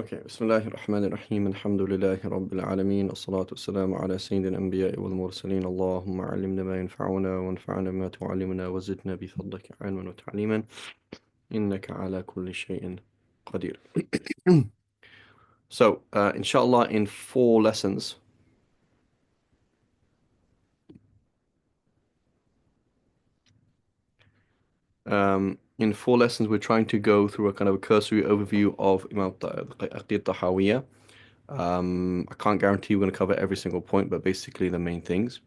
Okay, بسم الله الرحمن الرحيم الحمد لله رب العالمين الصلاة والسلام على سيد الأنبياء والمرسلين اللهم علمنا ما ينفعنا وانفعنا بما تعلمنا وزدنا بفضلك علما وتعليما إنك على كل شيء قدير. So, inshallah, in 4 lessons, we're trying to go through a kind of a cursory overview of Imam al-Tahawiyya. I can't guarantee we're going to cover every single point, but basically the main things.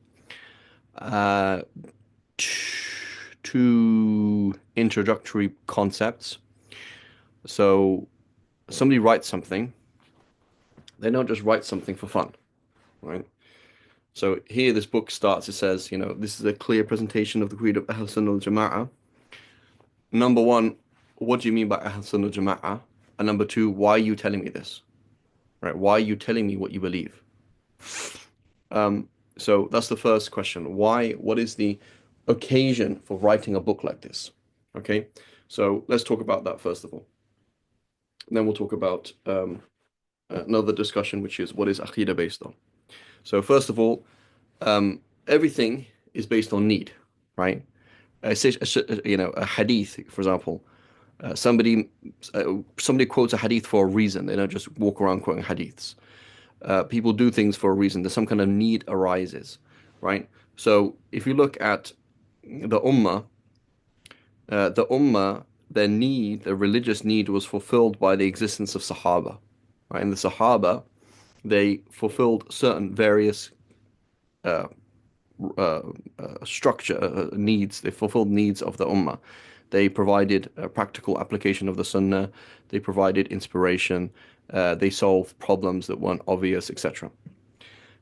Uh, two introductory concepts. So somebody writes something, they don't just write something for fun, right? So here this book starts, it says, this is a clear presentation of the Creed of Ahl-Sunnah al-Jama'ah. Number one, what do you mean by Ahl-Sunnah al-Jama'ah? And number two, why are you telling me this? Right? Why are you telling me what you believe? So that's the first question. What is the occasion for writing a book like this? Okay, so let's talk about that first of all. And then we'll talk about another discussion, which is what is Aqidah based on. So first of all, everything is based on need, right? A hadith, for example, somebody quotes a hadith for a reason. They don't just walk around quoting hadiths. People do things for a reason. There's some kind of need arises, right? So if you look at the ummah, their religious need was fulfilled by the existence of Sahaba, right? And the Sahaba, they fulfilled certain various uh, structure needs. They fulfilled needs of the ummah. They provided a practical application of the sunnah. They provided inspiration. They solved problems that weren't obvious, etc.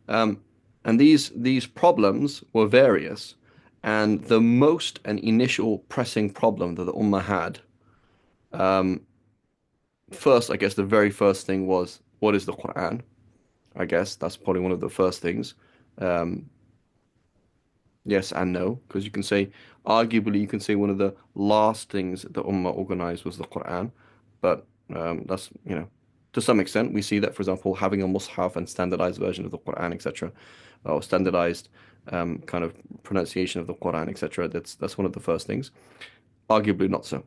And these problems were various. And the most and initial pressing problem that the ummah had, first, I guess the very first thing was, what is the Quran? I guess that's probably one of the first things. Um, yes and no, because arguably, you can say one of the last things that the Ummah organized was the Quran. But that's, to some extent, we see that, for example, having a Mus'haf and standardized version of the Quran, etc., or standardized kind of pronunciation of the Quran, etc., that's one of the first things. Arguably not so.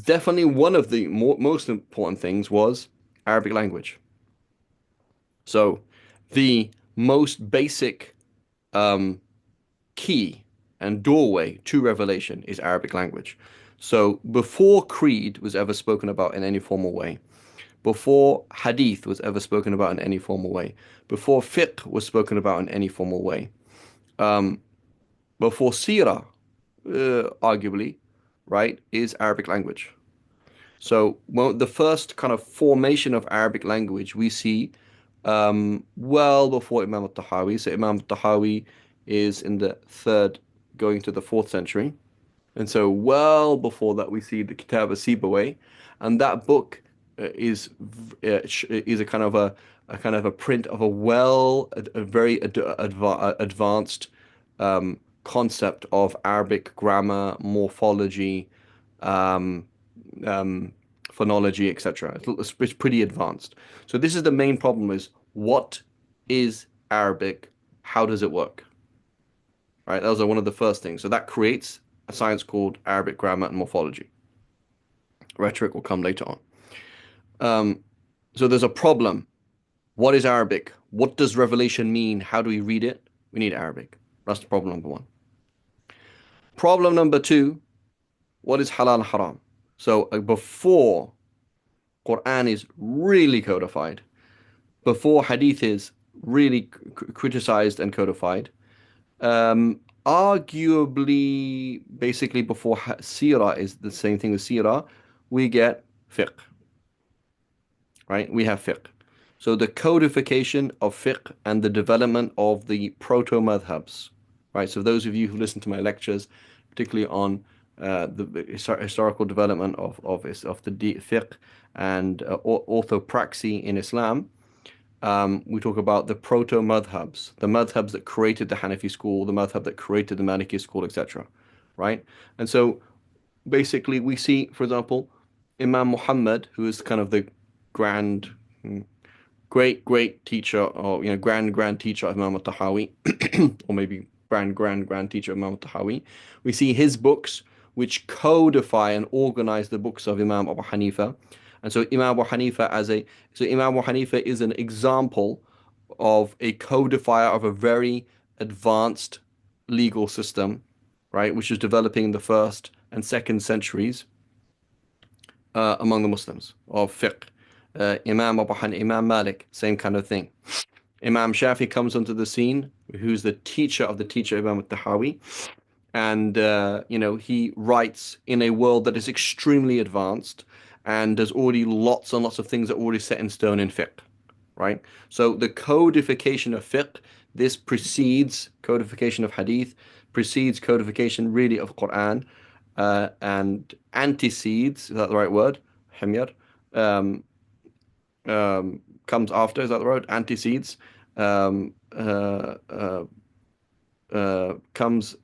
Definitely one of the most important things was Arabic language. So the most basic um, key and doorway to revelation is Arabic language. So before creed was ever spoken about in any formal way, before hadith was ever spoken about in any formal way, before fiqh was spoken about in any formal way, before seerah, arguably, right, is Arabic language. So the first kind of formation of Arabic language we see well before Imam al-Tahawi. So Imam al-Tahawi is in the third, going to the fourth century. And so well before that we see the Kitab al-Sibawayh. And that book is a kind of a print of a very advanced concept of Arabic grammar, morphology, um, um, phonology, etc. It's pretty advanced. So this is the main problem: is what is Arabic? How does it work? Right? Those are one of the first things. So that creates a science called Arabic grammar and morphology. Rhetoric will come later on. So there's a problem. What is Arabic? What does revelation mean? How do we read it? We need Arabic. That's the problem number one. Problem number two, what is halal and haram? So before Quran is really codified, before hadith is really criticized and codified, arguably, basically before seerah is the same thing as seerah, we get fiqh, right? We have fiqh. So the codification of fiqh and the development of the proto-madhabs, right? So those of you who listen to my lectures, particularly on the historical development of the fiqh and orthopraxy in Islam, we talk about the proto-madhabs, the madhabs that created the Hanafi school, the madhab that created the Maliki school, etc. Right? And so basically we see, for example, Imam Muhammad, who is kind of grand, great teacher, or grand teacher of Imam al-Tahawi, or maybe grand teacher of Imam al-Tahawi. We see his books which codify and organize the books of Imam Abu Hanifa. And so Imam Abu Hanifa is an example of a codifier of a very advanced legal system, right, which is developing in the first and second centuries among the Muslims of fiqh. Imam Malik, same kind of thing. Imam Shafi comes onto the scene, who's the teacher of the teacher Imam al-Tahawi, and he writes in a world that is extremely advanced, and there's already lots and lots of things that are already set in stone in fiqh, right? So the codification of fiqh, this precedes codification of hadith, precedes codification really of Quran, and antecedes, is that the right word? Himyar. Um, Comes after, is that the word? Antecedes. Um, uh, uh, Comes,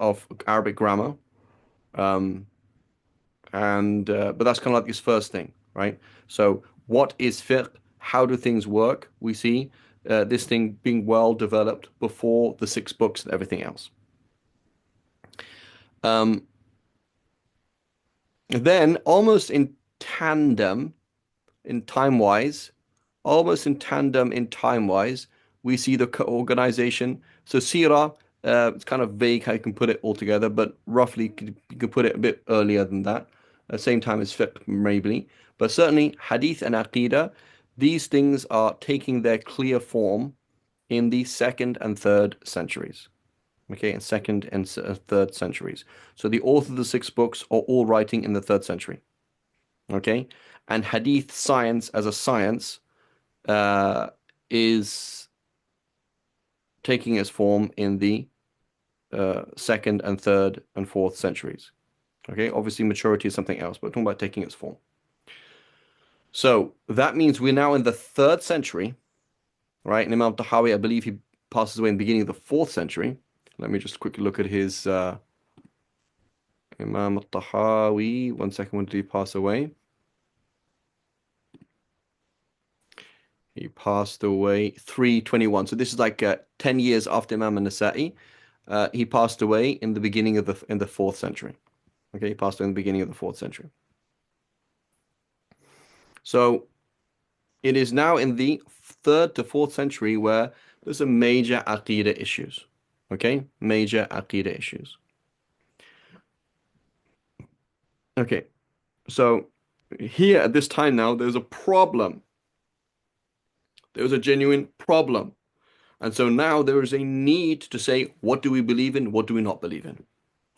of Arabic grammar. Um, and But that's kind of like this first thing, right? So what is fiqh? How do things work? We see this thing being well developed before the six books and everything else. Um, then almost in tandem, in time-wise, we see the organization. So Sirah, it's kind of vague how you can put it all together, but roughly you could put it a bit earlier than that, at the same time as fiqh, maybe. But certainly Hadith and Aqidah, these things are taking their clear form in the second and third centuries. Okay, in second and third centuries. So the author of the six books are all writing in the third century. Okay, and Hadith science as a science uh, is taking its form in the second and third and fourth centuries. Okay, obviously maturity is something else, but we're talking about taking its form. So that means we're now in the third century, right? And Imam Tahawi, I believe he passes away in the beginning of the fourth century. Let me just quickly look at his Imam Tahawi. 1 second, when did he pass away? He passed away 321. So this is like 10 years after Imam al-Nasa'i. He passed away in the beginning of the fourth century. Okay, he passed away in the beginning of the fourth century. So it is now in the third to fourth century where there's some major aqidah issues. Okay, major aqidah issues. Okay, so here at this time now, there's a problem. There's a genuine problem. And so now there is a need to say, what do we believe in? What do we not believe in?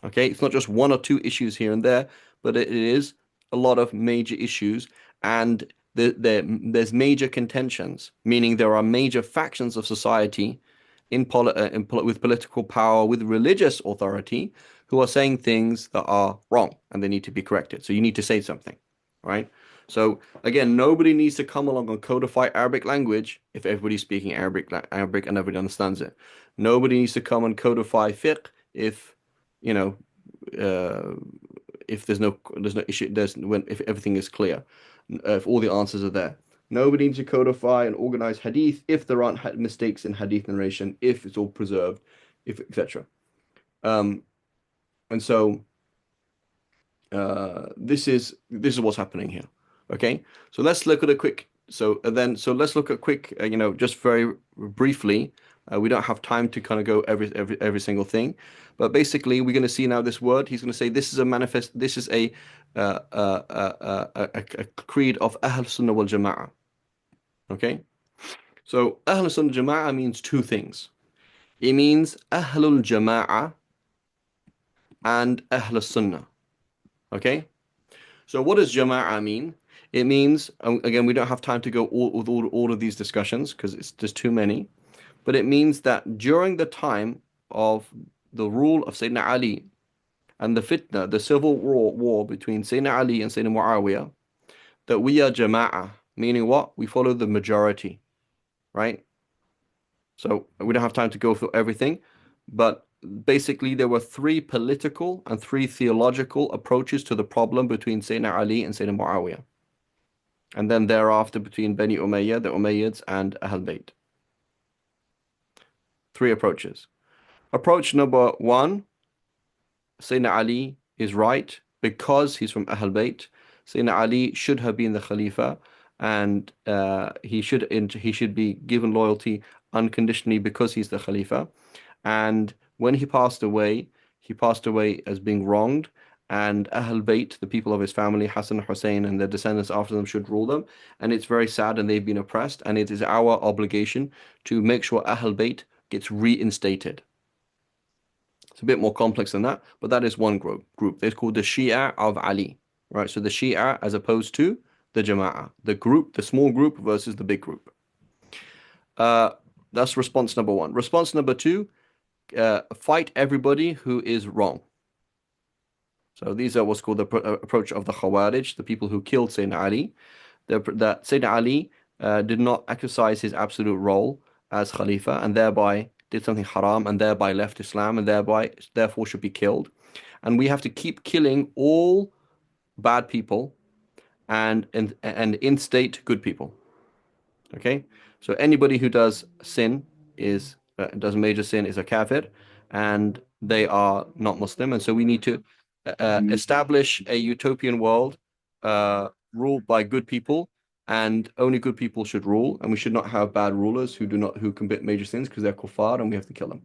Okay, it's not just one or two issues here and there, but it is a lot of major issues, and there's major contentions, meaning there are major factions of society with political power, with religious authority, who are saying things that are wrong and they need to be corrected. So you need to say something, right? So again, nobody needs to come along and codify Arabic language if everybody's speaking Arabic and everybody understands it. Nobody needs to come and codify fiqh if you know if there's no issue, if everything is clear, if all the answers are there. Nobody needs to codify and organize hadith if there aren't mistakes in hadith narration, if it's all preserved, if etc. And so this is what's happening here. Okay, so let's look at a quick. So let's look at quick. Just very briefly. We don't have time to kind of go every single thing, but basically we're going to see now this word. He's going to say this is a manifest. This is a creed of Ahl Sunnah wal Jama'ah. Okay, so Ahl Sunnah Jama'ah means two things. It means Ahlul Jama'ah and Ahl Sunnah. Okay, so what does Jama'ah mean? It means, again, we don't have time to go with all of these discussions because it's just too many. But it means that during the time of the rule of Sayyidina Ali and the fitna, the civil war between Sayyidina Ali and Sayyidina Muawiyah, that we are jama'ah, meaning what? We follow the majority, right? So we don't have time to go through everything, but basically there were three political and three theological approaches to the problem between Sayyidina Ali and Sayyidina Muawiyah. And then thereafter between Bani Umayyah, the Umayyads, and Ahl Bayt. Three approaches. Approach number one, Sayyidina Ali is right because he's from Ahl Bayt. Sayyidina Ali should have been the Khalifa, and he should be given loyalty unconditionally because he's the Khalifa. And when he passed away as being wronged. And Ahl Bayt, the people of his family, Hassan and Hussein, and their descendants after them should rule them. And it's very sad, and they've been oppressed. And it is our obligation to make sure Ahl Bayt gets reinstated. It's a bit more complex than that, but that is one group. They're called the Shia of Ali, right? So the Shia as opposed to the Jama'ah, the group, the small group versus the big group. Uh, that's response number one. Response number two, fight everybody who is wrong. So these are what's called the approach of the Khawarij, the people who killed Sayyidina Ali. That Sayyidina Ali did not exercise his absolute role as Khalifa and thereby did something haram and thereby left Islam and therefore should be killed. And we have to keep killing all bad people and instate good people. Okay? So anybody who does sin does major sin is a kafir and they are not Muslim. And so we need to establish a utopian world ruled by good people, and only good people should rule, and we should not have bad rulers who commit major sins because they're kuffar and we have to kill them.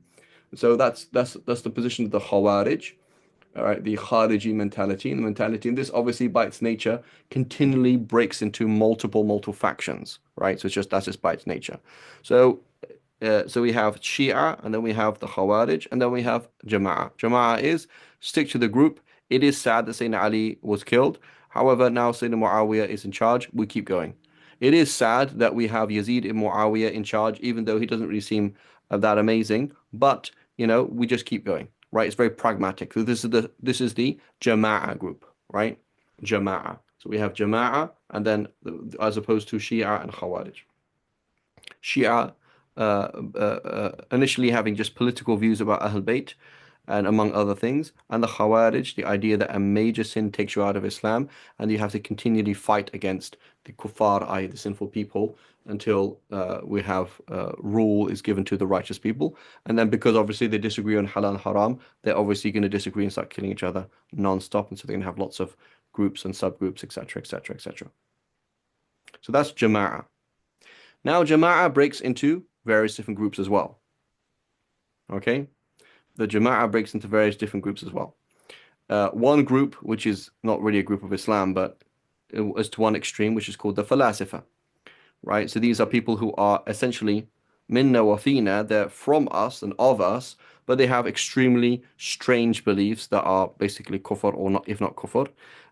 So that's the position of the Khawarij, all right, the Khariji mentality, and this obviously by its nature continually breaks into multiple factions, right? So that's just by its nature. So so we have Shia, and then we have the Khawarij, and then we have Jama'ah. Jama'ah is stick to the group. It is sad that Sayyidina Ali was killed. However, now Sayyidina Muawiyah is in charge. We keep going. It is sad that we have Yazid ibn Muawiyah in charge, even though he doesn't really seem that amazing. But we just keep going, right? It's very pragmatic. So this is the Jama'ah group, right? Jama'ah. So we have Jama'ah, and then as opposed to Shia and Khawarij. Shia initially having just political views about Ahl Bayt and among other things, and the Khawarij, the idea that a major sin takes you out of Islam and you have to continually fight against the kuffar, i.e. the sinful people, until we have rule is given to the righteous people. And then because obviously they disagree on halal and haram, they're obviously going to disagree and start killing each other non-stop, and so they're going to have lots of groups and subgroups, etc., etc., etc. So that's Jama'ah. Now Jama'ah breaks into various different groups as well. Okay? The Jama'ah breaks into various different groups as well. One group, which is not really a group of Islam, but is to one extreme, which is called the Falasifa. Right? So these are people who are essentially minna wa fina, they're from us and of us, but they have extremely strange beliefs that are basically kufr or not, if not kufr,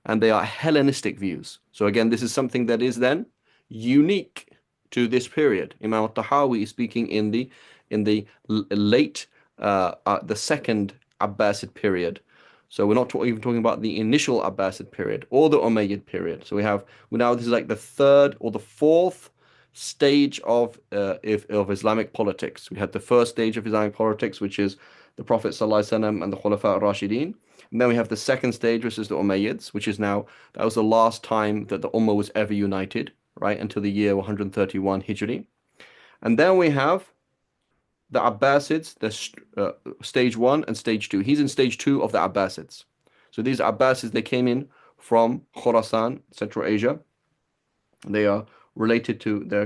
and they are Hellenistic views. So again, this is something that is then unique to this period. Imam al-Tahawi is speaking in the late the second Abbasid period. So we're not even talking about the initial Abbasid period or the Umayyad period. So this is like the third or the fourth stage of Islamic politics. We had the first stage of Islamic politics, which is the Prophet ﷺ and the Khulafa al-Rashidin. And then we have the second stage, which is the Umayyads, that was the last time that the Ummah was ever united, right, until the year 131 Hijri. And then we have the Abbasids, the stage one and stage two. He's in stage two of the Abbasids. So these Abbasids, they came in from Khorasan, Central Asia. They are related to, they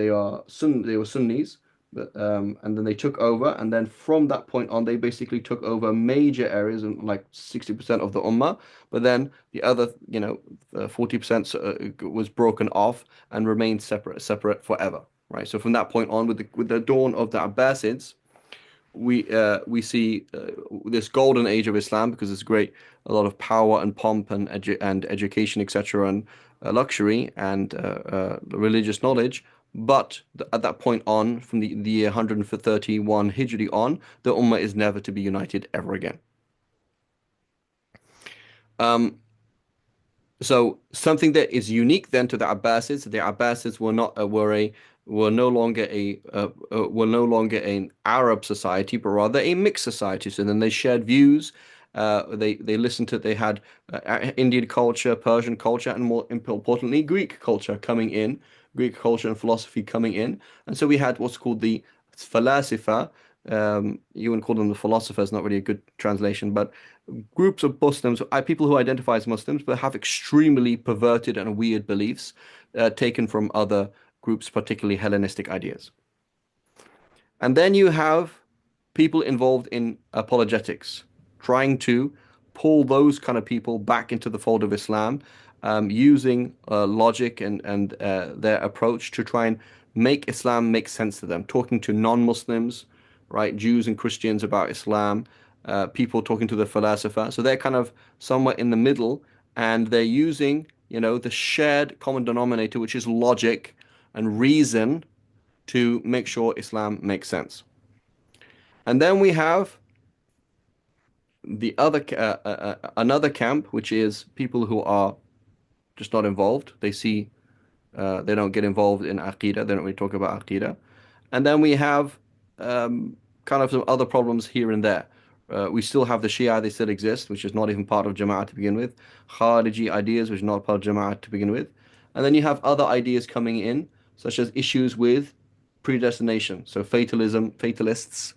were Sunnis, and then they took over, and then from that point on, they basically took over major areas and like 60% of the Ummah. But then the other, 40% was broken off and remained separate forever, right? So from that point on, with the dawn of the Abbasids, we see this golden age of Islam because it's a lot of power and pomp and education, etc., and luxury and religious knowledge. But at that point on, from the year 131 Hijri on, the Ummah is never to be united ever again. So something that is unique then to the Abbasids were were no longer an Arab society, but rather a mixed society. So then they shared views. They listened to they had Indian culture, Persian culture, and more importantly, Greek culture coming in, Greek culture and philosophy coming in. And so we had what's called the falasifa. You wouldn't call them the philosophers, not really a good translation, but groups of Muslims, people who identify as Muslims, but have extremely perverted and weird beliefs taken from other groups, particularly Hellenistic ideas. And then you have people involved in apologetics, trying to pull those kind of people back into the fold of Islam, using logic and their approach to try and make Islam make sense to them, talking to non-Muslims, right, Jews and Christians about Islam, people talking to the philosopher. So they're kind of somewhere in the middle, and they're using, the shared common denominator, which is logic and reason, to make sure Islam makes sense. And then we have the other another camp, which is people who are just not involved. They don't get involved in Aqidah. They don't really talk about Aqidah. And then we have kind of some other problems here and there. We still have the Shia, they still exist, which is not even part of Jama'at to begin with. Khariji ideas, which is not part of Jama'at to begin with. And then you have other ideas coming in, such as issues with predestination. So fatalism, fatalists,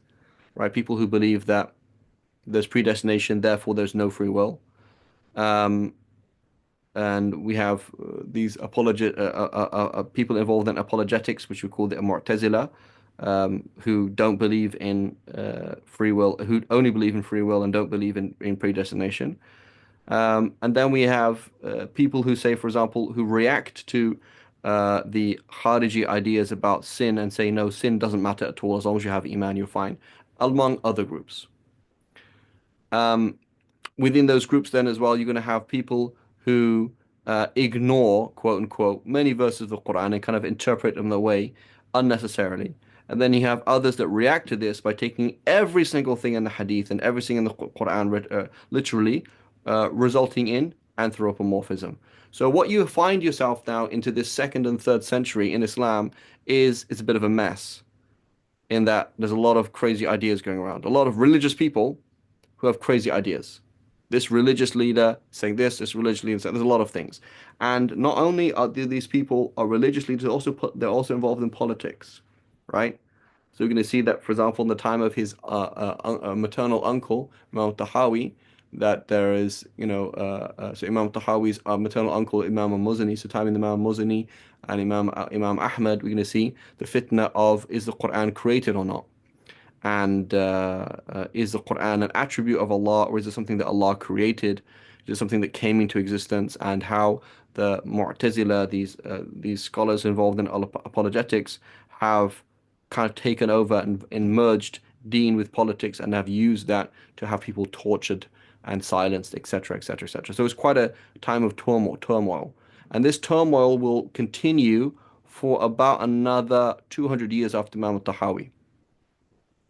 right? People who believe that there's predestination, therefore there's no free will. Um, and we have these people involved in apologetics, which we call the Mu'tazila, who don't believe in free will, who only believe in free will and don't believe in predestination. And then we have people who say, for example, who react to the Khariji ideas about sin and say, no, sin doesn't matter at all. As long as you have Iman, you're fine, among other groups. Um, Within those groups, then as well, you're going to have people who ignore, quote unquote, many verses of the Quran and kind of interpret them away unnecessarily. And then you have others that react to this by taking every single thing in the Hadith and everything in the Quran literally, resulting in anthropomorphism. So what you find yourself now into this second and third century in Islam is it's a bit of a mess in that there's a lot of crazy ideas going around. A lot of religious people who have crazy ideas. This religious leader saying this religious leader saying there's a lot of things. And not only are these people are religious leaders, they're also involved in politics, right? So we're going to see that, for example, in the time of his maternal uncle, Imam al-Tahawi, that there is, so Imam al-Tahawi's maternal uncle, Imam al-Muzani, so time in Imam al-Muzani and Imam Ahmad, we're going to see the fitna of, is the Quran created or not? And is the Quran an attribute of Allah, or is it something that Allah created? Is it something that came into existence? And how the Mu'tazila, these scholars involved in apologetics, have kind of taken over and merged deen with politics and have used that to have people tortured and silenced, etc., etc., etc. So it's quite a time of turmoil. And this turmoil will continue for about another 200 years after Imam al-Tahawi,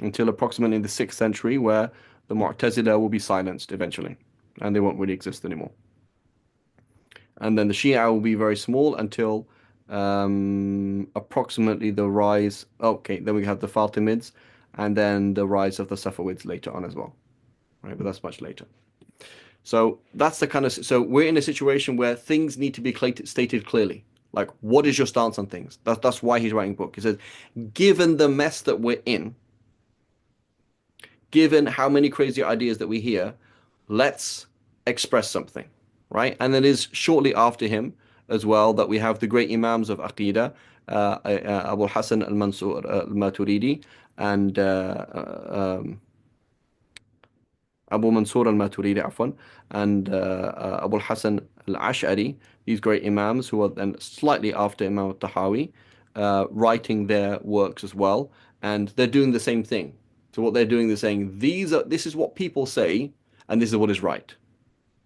until approximately the 6th century, where the Mu'tazila will be silenced eventually, and they won't really exist anymore. And then the Shia will be very small until approximately the rise. Okay, then we have the Fatimids, and then the rise of the Safavids later on as well, right? But that's much later. So that's the kind of. So we're in a situation where things need to be stated clearly. Like, what is your stance on things? That's why he's writing a book. He says, given the mess that we're in, given how many crazy ideas that we hear, let's express something, right? And it is shortly after him as well that we have the great Imams of Aqidah, Abu Hassan al-Mansur al-Maturidi and Abu Mansur al-Maturidi, afwan, and Abu Hassan al-Ash'ari, these great Imams who are then slightly after Imam al-Tahawi, writing their works as well, and they're doing the same thing. So what they're doing, they're saying, this is what people say, and this is what is right.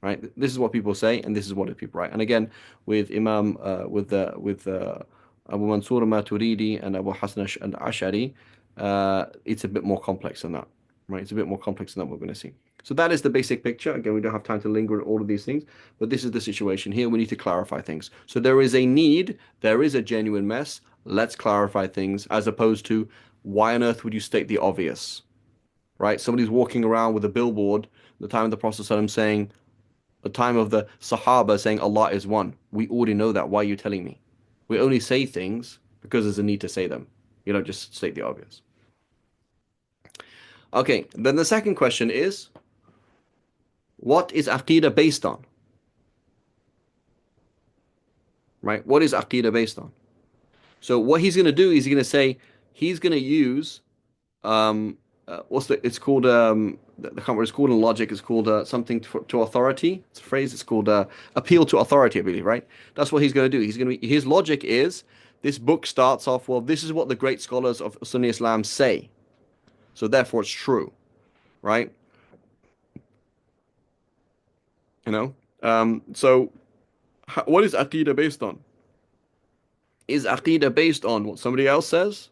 Right? This is what people say, and this is what people write. And again, with Imam, with Abu Mansur al-Maturidi and Abu Hassan al-Ash'ari, it's a bit more complex than that. Right? It's a bit more complex than that we're going to see. So that is the basic picture. Again, we don't have time to linger on all of these things, but this is the situation here. We need to clarify things. So there is a need, there is a genuine mess. let's clarify things, as opposed to why on earth would you state the obvious, right? Somebody's walking around with a billboard at the time of the Prophet ﷺ saying, the time of the Sahaba saying Allah is one. We already know that. Why are you telling me? We only say things because there's a need to say them. You don't just state the obvious. Okay, then the second question is, what is Aqidah based on? Right? What is Aqidah based on? So what he's going to do is he's going to say, he's going to use what's the it's called I can't remember, it's called in logic, it's called something to authority. It's a phrase, it's called appeal to authority, I believe, right? That's what he's going to do. He's going to his logic is, this book starts off, well, this is what the great scholars of Sunni Islam say, so therefore it's true, right? You know, so what is Aqidah based on? Is Aqidah based on what somebody else says?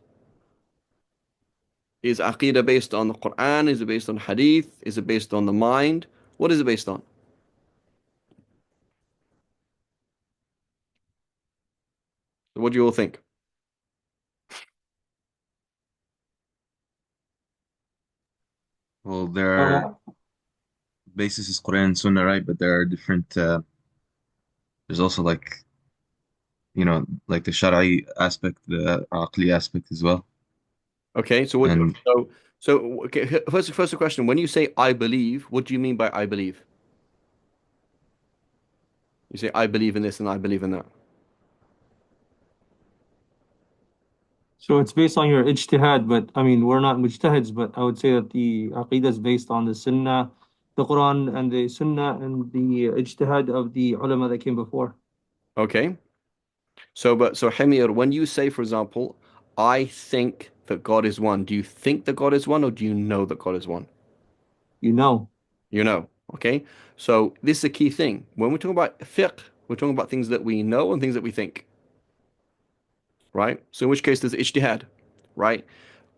Is Aqidah based on the Quran? Is it based on Hadith? Is it based on the mind? What is it based on? What do you all think? Well, their Uh, basis is Quran and Sunnah, right? But there are different. There's also like like the Shara'i aspect, the Aqli aspect as well. Okay, so what? And So okay, first question. When you say I believe, what do you mean by I believe? You say I believe in this and I believe in that. so it's based on your ijtihad, but I mean, we're not mujtahids, but I would say that the aqidah is based on the sunnah, the Quran and the sunnah and the ijtihad of the ulama that came before. Okay. So Hemir, when you say, for example, I think that God is one, do you think that God is one, or do you know that God is one? You know. You know. Okay. So this is a key thing. When we talk about fiqh, we're talking about things that we know and things that we think. Right? So in which case there's ijtihad, right?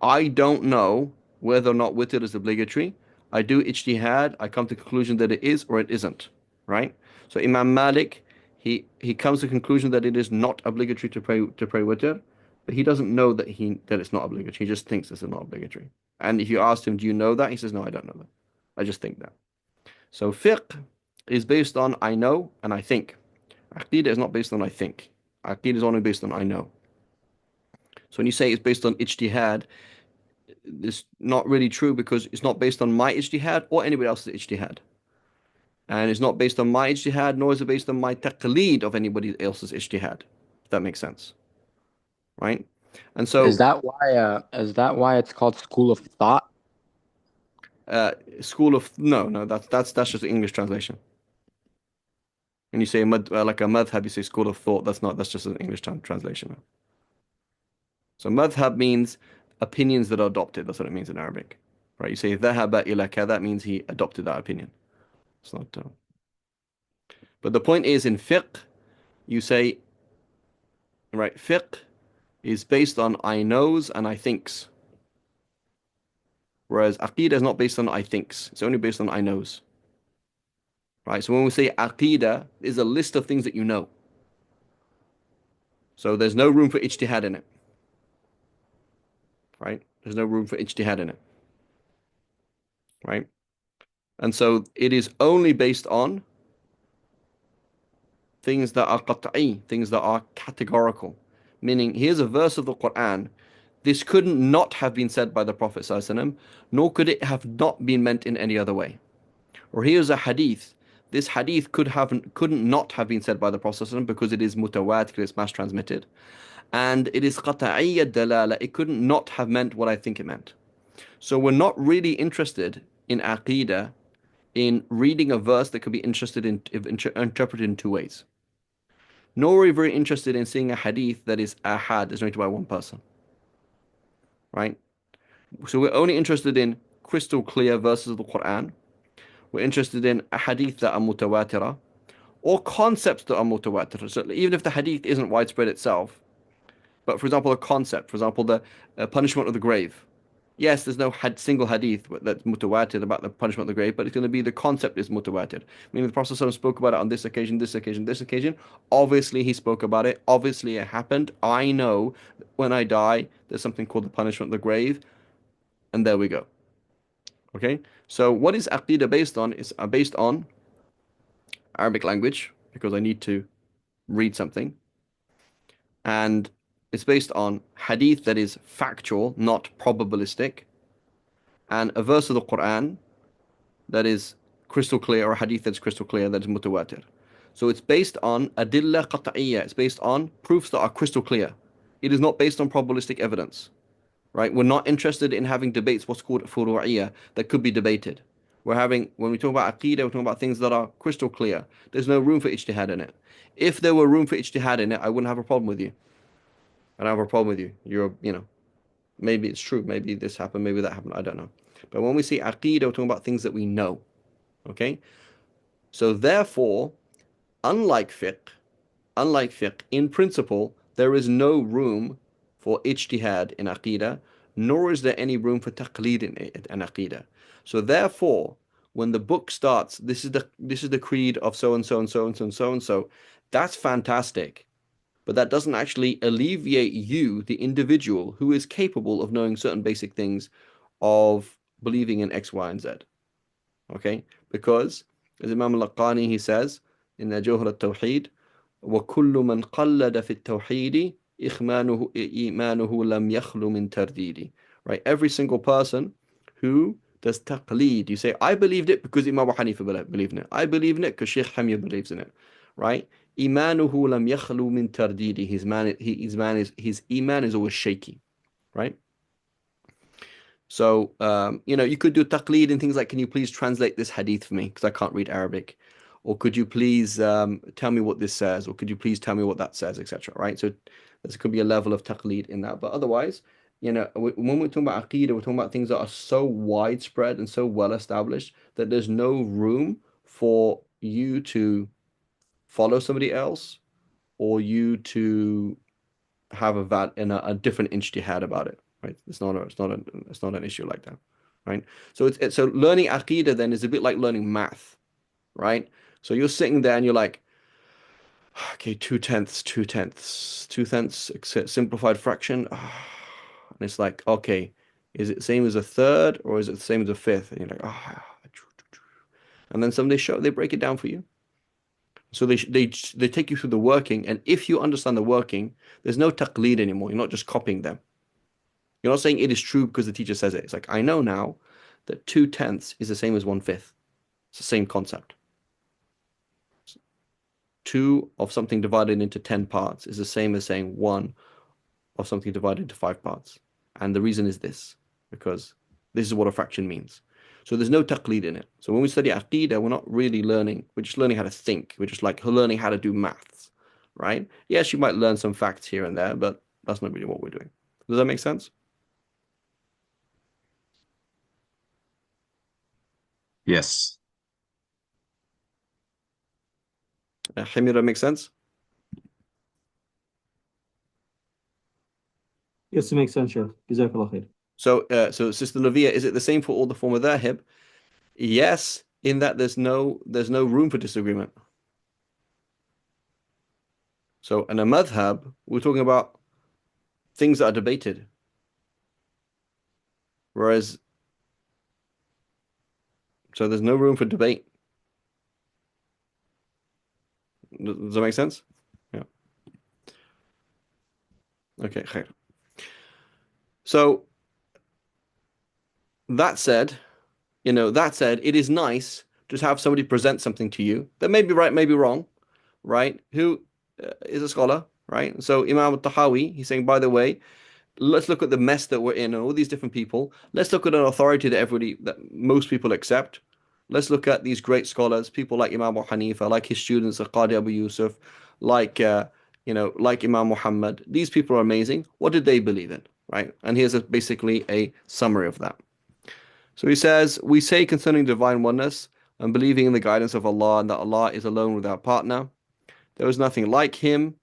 I don't know whether or not witr is obligatory. I do ijtihad, I come to the conclusion that it is or it isn't, right? So Imam Malik, he comes to the conclusion that it is not obligatory to pray witr, but he doesn't know that it's not obligatory. He just thinks it's not obligatory. And if you asked him, do you know that? He says, no, I don't know that. I just think that. So fiqh is based on I know and I think. Aqeedah is not based on I think. Aqeedah is only based on I know. So when you say it's based on ijtihad, it's not really true because it's not based on my ijtihad or anybody else's ijtihad. And it's not based on my ijtihad, nor is it based on my taqleed of anybody else's ijtihad, if that makes sense, right? And so, Is that why it's called school of thought? uh, school of no, that's just the English translation. When you say like a madhab, you say school of thought. That's just an English translation. So madhab means opinions that are adopted. That's what it means in Arabic, right? You say dhahaba ila kada, that means he adopted that opinion. It's not. But the point is, in fiqh, you say, right, fiqh is based on I knows and I thinks, whereas aqidah is not based on I thinks. It's only based on I knows, right? So when we say aqidah, is a list of things that you know. So there's no room for ijtihad in it, right? There's no room for ijtihad in it, right? And so it is only based on things that are qat'i, things that are categorical. Meaning, here's a verse of the Quran. This couldn't not have been said by the Prophet ﷺ, nor could it have not been meant in any other way. Or here's a hadith. This hadith couldn't not have been said by the Prophet ﷺ because it is mutawatir, it's mass transmitted. And it is qat'iyyat dalala. It couldn't not have meant what I think it meant. So we're not really interested in aqidah, in reading a verse that could be interpreted in two ways. Nor are we very interested in seeing a hadith that is ahad, is narrated by one person, right? So we're only interested in crystal clear verses of the Quran. We're interested in a hadith that are mutawatira or concepts that are mutawatir. So even if the hadith isn't widespread itself, but for example, a concept, for example, the punishment of the grave. Yes, there's no single hadith that's mutawatir about the punishment of the grave, but it's going to be the concept is mutawatir. Meaning the Prophet ﷺ spoke about it on this occasion, this occasion, this occasion. Obviously, he spoke about it. Obviously, it happened. I know when I die, there's something called the punishment of the grave, and there we go. Okay, so what is aqidah based on? It's based on Arabic language because I need to read something, and it's based on hadith that is factual, not probabilistic, and a verse of the Quran that is crystal clear, or a hadith that's crystal clear, that is mutawatir. So it's based on adilla qat'iyya. It's based on proofs that are crystal clear. It is not based on probabilistic evidence, right? We're not interested in having debates, what's called furu'iyya, that could be debated. When we talk about aqeedah, we're talking about things that are crystal clear. There's no room for ijtihad in it. If there were room for ijtihad in it, I wouldn't have a problem with you. I don't have a problem with you. Maybe it's true. Maybe this happened. Maybe that happened. I don't know. But when we say aqeedah, we're talking about things that we know. Okay? So therefore, unlike fiqh, in principle, there is no room for ijtihad in aqeedah, nor is there any room for taqleed in aqeedah. So therefore, when the book starts, this is the creed of so and so and so and so and so and so, that's fantastic. But that doesn't actually alleviate you, the individual, who is capable of knowing certain basic things, of believing in X, Y, and Z. Okay? Because, as Imam al-Laqani, he says, in the Jawhar al-Tawheed, وَكُلُّ مَنْ قَلَّدَ فِي التَّوْحِيدِ إِيمَانُهُ لَمْ يَخْلُ مِنْ تَرْدِيدِ. Right? Every single person who does taqleed, you say, I believed it because Imam Abu Hanifa believed in it. I believe in it because Shaykh Hamid believes in it. Right? إِيمَانُهُ لَمْ يَخْلُ مِنْ تَرْدِيدِ. His iman is always shaky. Right? So, you could do taqleed and things like, can you please translate this hadith for me? Because I can't read Arabic. Or could you please tell me what this says? Or could you please tell me what that says, etc. Right? So there could be a level of taqleed in that. But otherwise, when we're talking about aqeedah, we're talking about things that are so widespread and so well established that there's no room for you to follow somebody else or you to have a different ijtihad about it. Right? It's not an issue like that. Right? So so learning aqeedah then is a bit like learning math. Right? So you're sitting there and you're like, okay, 2/10, 2/10, simplified fraction. And it's like, okay, is it the same as a third or is it the same as a fifth? And you're like, and then they break it down for you. So they take you through the working, and if you understand the working, there's no taqleed anymore. You're not just copying them. You're not saying it is true because the teacher says it. It's like, I know now that 2/10 is the same as 1/5. It's the same concept. 2 of something divided into 10 parts is the same as saying 1 of something divided into 5 parts. And the reason is this, because this is what a fraction means. So there's no taqleed in it. So when we study aqeedah, we're not really learning. We're just learning how to think. We're just like learning how to do maths, right? Yes, you might learn some facts here and there, but that's not really what we're doing. Does that make sense? Yes. Hamira, makes sense? Yes, it makes sense, Sheikh. Jazakallah khair. So Sister Lavia, is it the same for all the former dhahib? Yes, in that there's no room for disagreement. So in a madhab, we're talking about things that are debated. So there's no room for debate. Does that make sense? Yeah. Okay, khair. So that said, it is nice to have somebody present something to you that may be right, may be wrong, right? Who is a scholar, right? So Imam al-Tahawi, he's saying, by the way, let's look at the mess that we're in and all these different people. Let's look at an authority that most people accept. Let's look at these great scholars, people like Imam Abu Hanifa, like his students, Qadi Abu Yusuf, like like Imam Muhammad. These people are amazing. What did they believe in, right? And here's basically a summary of that. So he says, we say concerning divine oneness and believing in the guidance of Allah and that Allah is alone without partner. There is nothing like him,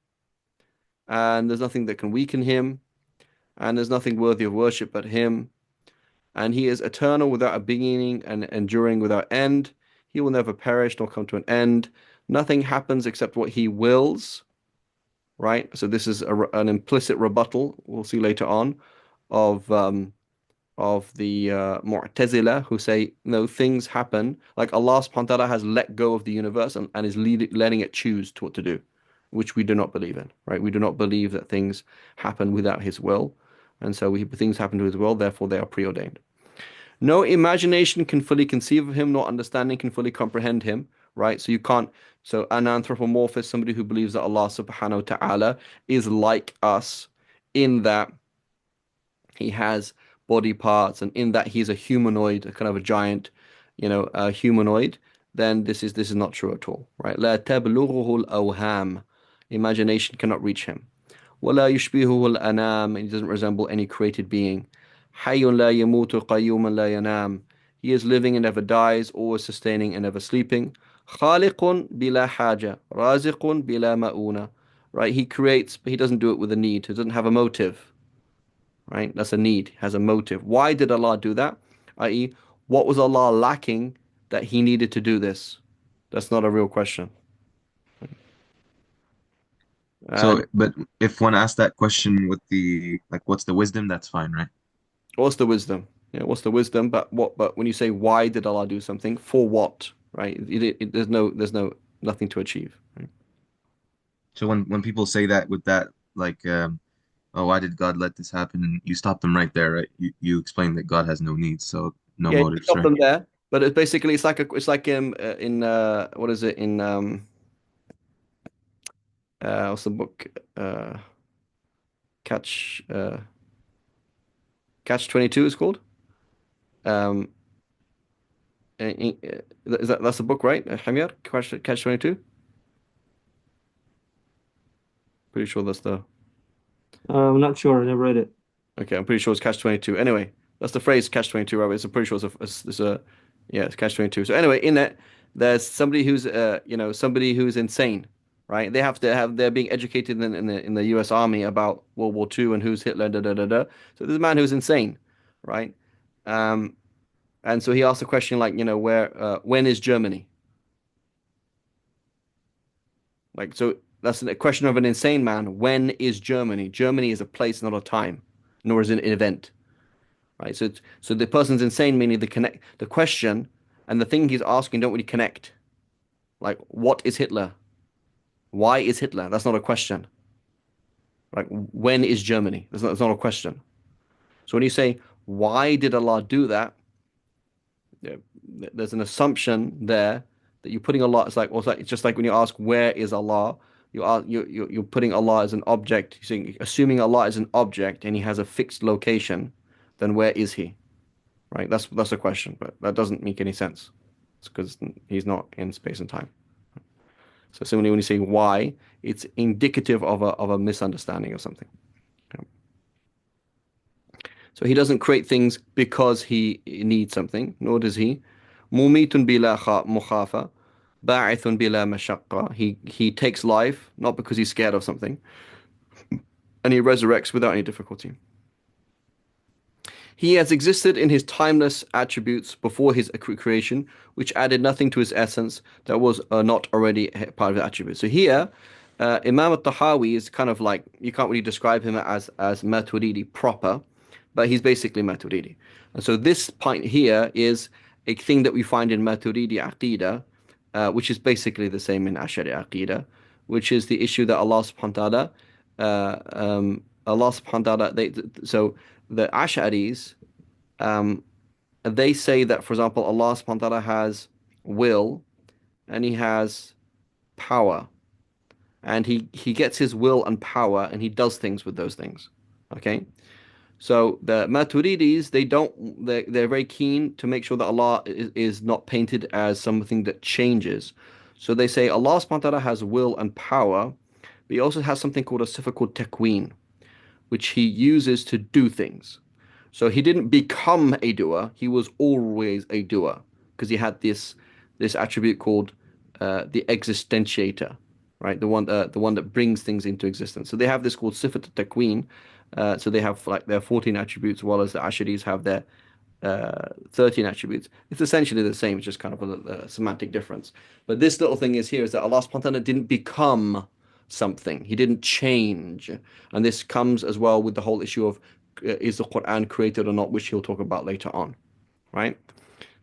and there's nothing that can weaken him, and there's nothing worthy of worship but him. and he is eternal without a beginning and enduring without end. He will never perish nor come to an end. Nothing happens except what he wills, right? So this is an implicit rebuttal, we'll see later on, of the Mu'tazila, who say no, things happen like Allah subhanahu wa ta'ala has let go of the universe and is letting it choose to what to do, which we do not believe in, right? We do not believe that things happen without his will, and so things happen to his will, therefore they are preordained. No imagination can fully conceive of him, nor understanding can fully comprehend him, right? So you can't. So an anthropomorphist, somebody who believes that Allah subhanahu wa ta'ala is like us in that he has body parts and in that he's a humanoid, a kind of a giant, a humanoid, then this is not true at all, right? لا تبلغه الأوهام. Imagination cannot reach him. ولا يشبهه الأنام, and he doesn't resemble any created being. حي لا يموت قيوم لا ينام. He is living and never dies, always sustaining and never sleeping. خالق بلا حاجة, رازق بلا مؤونة. Right? He creates, but he doesn't do it with a need. He doesn't have a motive. Right? That's a need. He has a motive. Why did Allah do that? I.e., what was Allah lacking that he needed to do this? That's not a real question. So, And but if one asks that question with the like, what's the wisdom? That's fine, right? what's the wisdom? Yeah, what's the wisdom? But when you say why did Allah do something, for what? Right? There's nothing to achieve. Right? So when people say that with that, like, oh, why did God let this happen? And you stop them right there, right? You explain that God has no needs, so no Yeah, you motives, stop right? them there. But it's basically it's like in what is it in what's the book Catch Catch 22 is called. Um, that's the book, right? Hamir, Catch 22. Pretty sure that's the. I'm not sure. I never read it. Okay, I'm pretty sure it's Catch 22. Anyway, that's the phrase Catch 22, right? I'm pretty sure yeah, it's Catch 22. So anyway, in it, there's somebody who's somebody who's insane, right? They're being educated in the U.S. Army about World War II and who's Hitler, da da da da. So there's a man who's insane, right? Um, and so he asked a question like, when is Germany? Like, so that's a question of an insane man. When is Germany? Germany is a place, not a time, nor is it an event, right? So the person's insane, meaning the question and the thing he's asking don't really connect. Like, what is Hitler? Why is Hitler? That's not a question. Like, when is Germany? That's not a question. So when you say, why did Allah do that? Yeah, there's an assumption there that you're putting Allah. It's just like when you ask, where is Allah? You're putting Allah as an object. You're saying, assuming Allah is an object and He has a fixed location, then where is He? Right? That's a question, but that doesn't make any sense. It's because He's not in space and time. So similarly, when you say why, it's indicative of a misunderstanding of something. Yeah. So He doesn't create things because He needs something, nor does He. Mumitun bila mukhafa, ba'ithun bila mashaqqa. He takes life not because He's scared of something, and He resurrects without any difficulty. He has existed in his timeless attributes before his creation, which added nothing to his essence that was not already part of the attribute. So here, Imam al-Tahawi is kind of like, you can't really describe him as Maturidi proper, but he's basically Maturidi. And so this point here is a thing that we find in Maturidi Aqidah, which is basically the same in Ash'ari Aqidah, which is the issue that Allah subhanahu wa ta'ala, Allah subhanahu wa ta'ala, so the Ash'aris, they say that, for example, Allah subhanahu wa ta'ala has will and He has power. And he gets His will and power and He does things with those things. Okay? So the Maturidis, they're very keen to make sure that Allah is not painted as something that changes. So they say Allah subhanahu wa ta'ala has will and power, but He also has something called a sifa called takween, which He uses to do things. So He didn't become a doer; He was always a doer because He had this attribute called the existentiator, right? The one that brings things into existence. So they have this called sifat takween. So they have like their 14 attributes, as well as the Asharis have their 13 attributes. It's essentially the same, it's just kind of a semantic difference. But this little thing is here is that Allah subhanahu wa ta'ala didn't become something. He didn't change. And this comes as well with the whole issue of is the Quran created or not, which he'll talk about later on, right?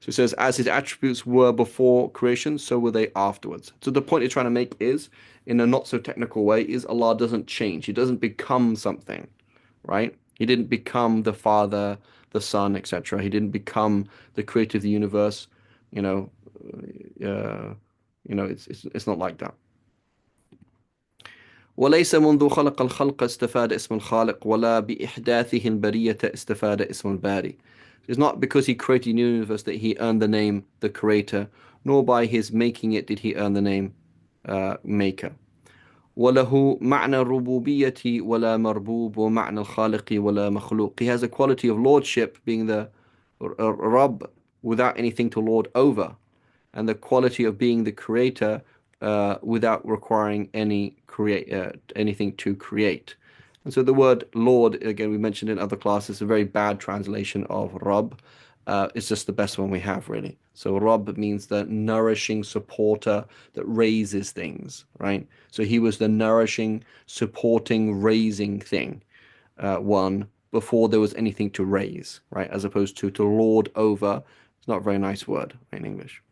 So it says, as his attributes were before creation, so were they afterwards. So the point he's trying to make is, in a not so technical way, is Allah doesn't change. He doesn't become something, right? He didn't become the Father, the Son, etc. He didn't become the creator of the universe. You know, it's not like that. وليس منذ خلق الخلق استفاد اسم الخالق ولا بإحداثه البرية استفاد اسم الباري. It's not because he created the universe that he earned the name the creator, nor by his making it did he earn the name maker. وله معنى الربوبية ولا مربوب ومعنى الخالق ولا مخلوق. He has a quality of lordship, being the Rabb, without anything to lord over, and the quality of being the creator without requiring anything to create. And so the word Lord, again, we mentioned in other classes, a very bad translation of Rabb. It's just the best one we have, really. So Rabb means the nourishing supporter that raises things, right? So he was the nourishing, supporting, raising thing, one, before there was anything to raise, right? As opposed to lord over. It's not a very nice word in English.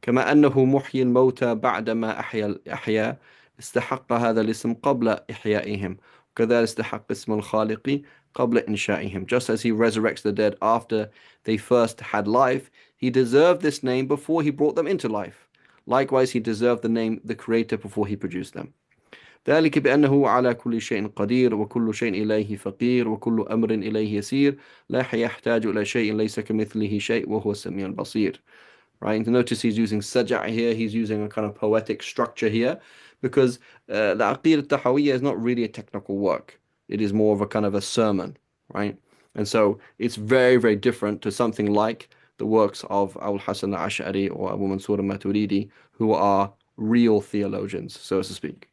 كما أنه محيي الموتى بعدما أحيا استحق هذا الاسم قبل إحيائهم وكذلك استحق اسم الخالق قبل إنشائهم. Just as he resurrects the dead after they first had life, he deserved this name before he brought them into life. Likewise, he deserved the name the Creator before he produced them. ذلك بأنه على كل شيء قدير وكل شيء إليه فقير وكل أمر إليه يسير لا يحتاج إلى شيء ليس كمثله شيء وهو السميع البصير. Right? Notice he's using saja' here, he's using a kind of poetic structure here, because the Aqid al-Tahawiyya is not really a technical work. It is more of a kind of a sermon, right? And so it's very, very different to something like the works of Abul Hasan al-Ash'ari or Abu Mansur al-Maturidi, who are real theologians, so to speak.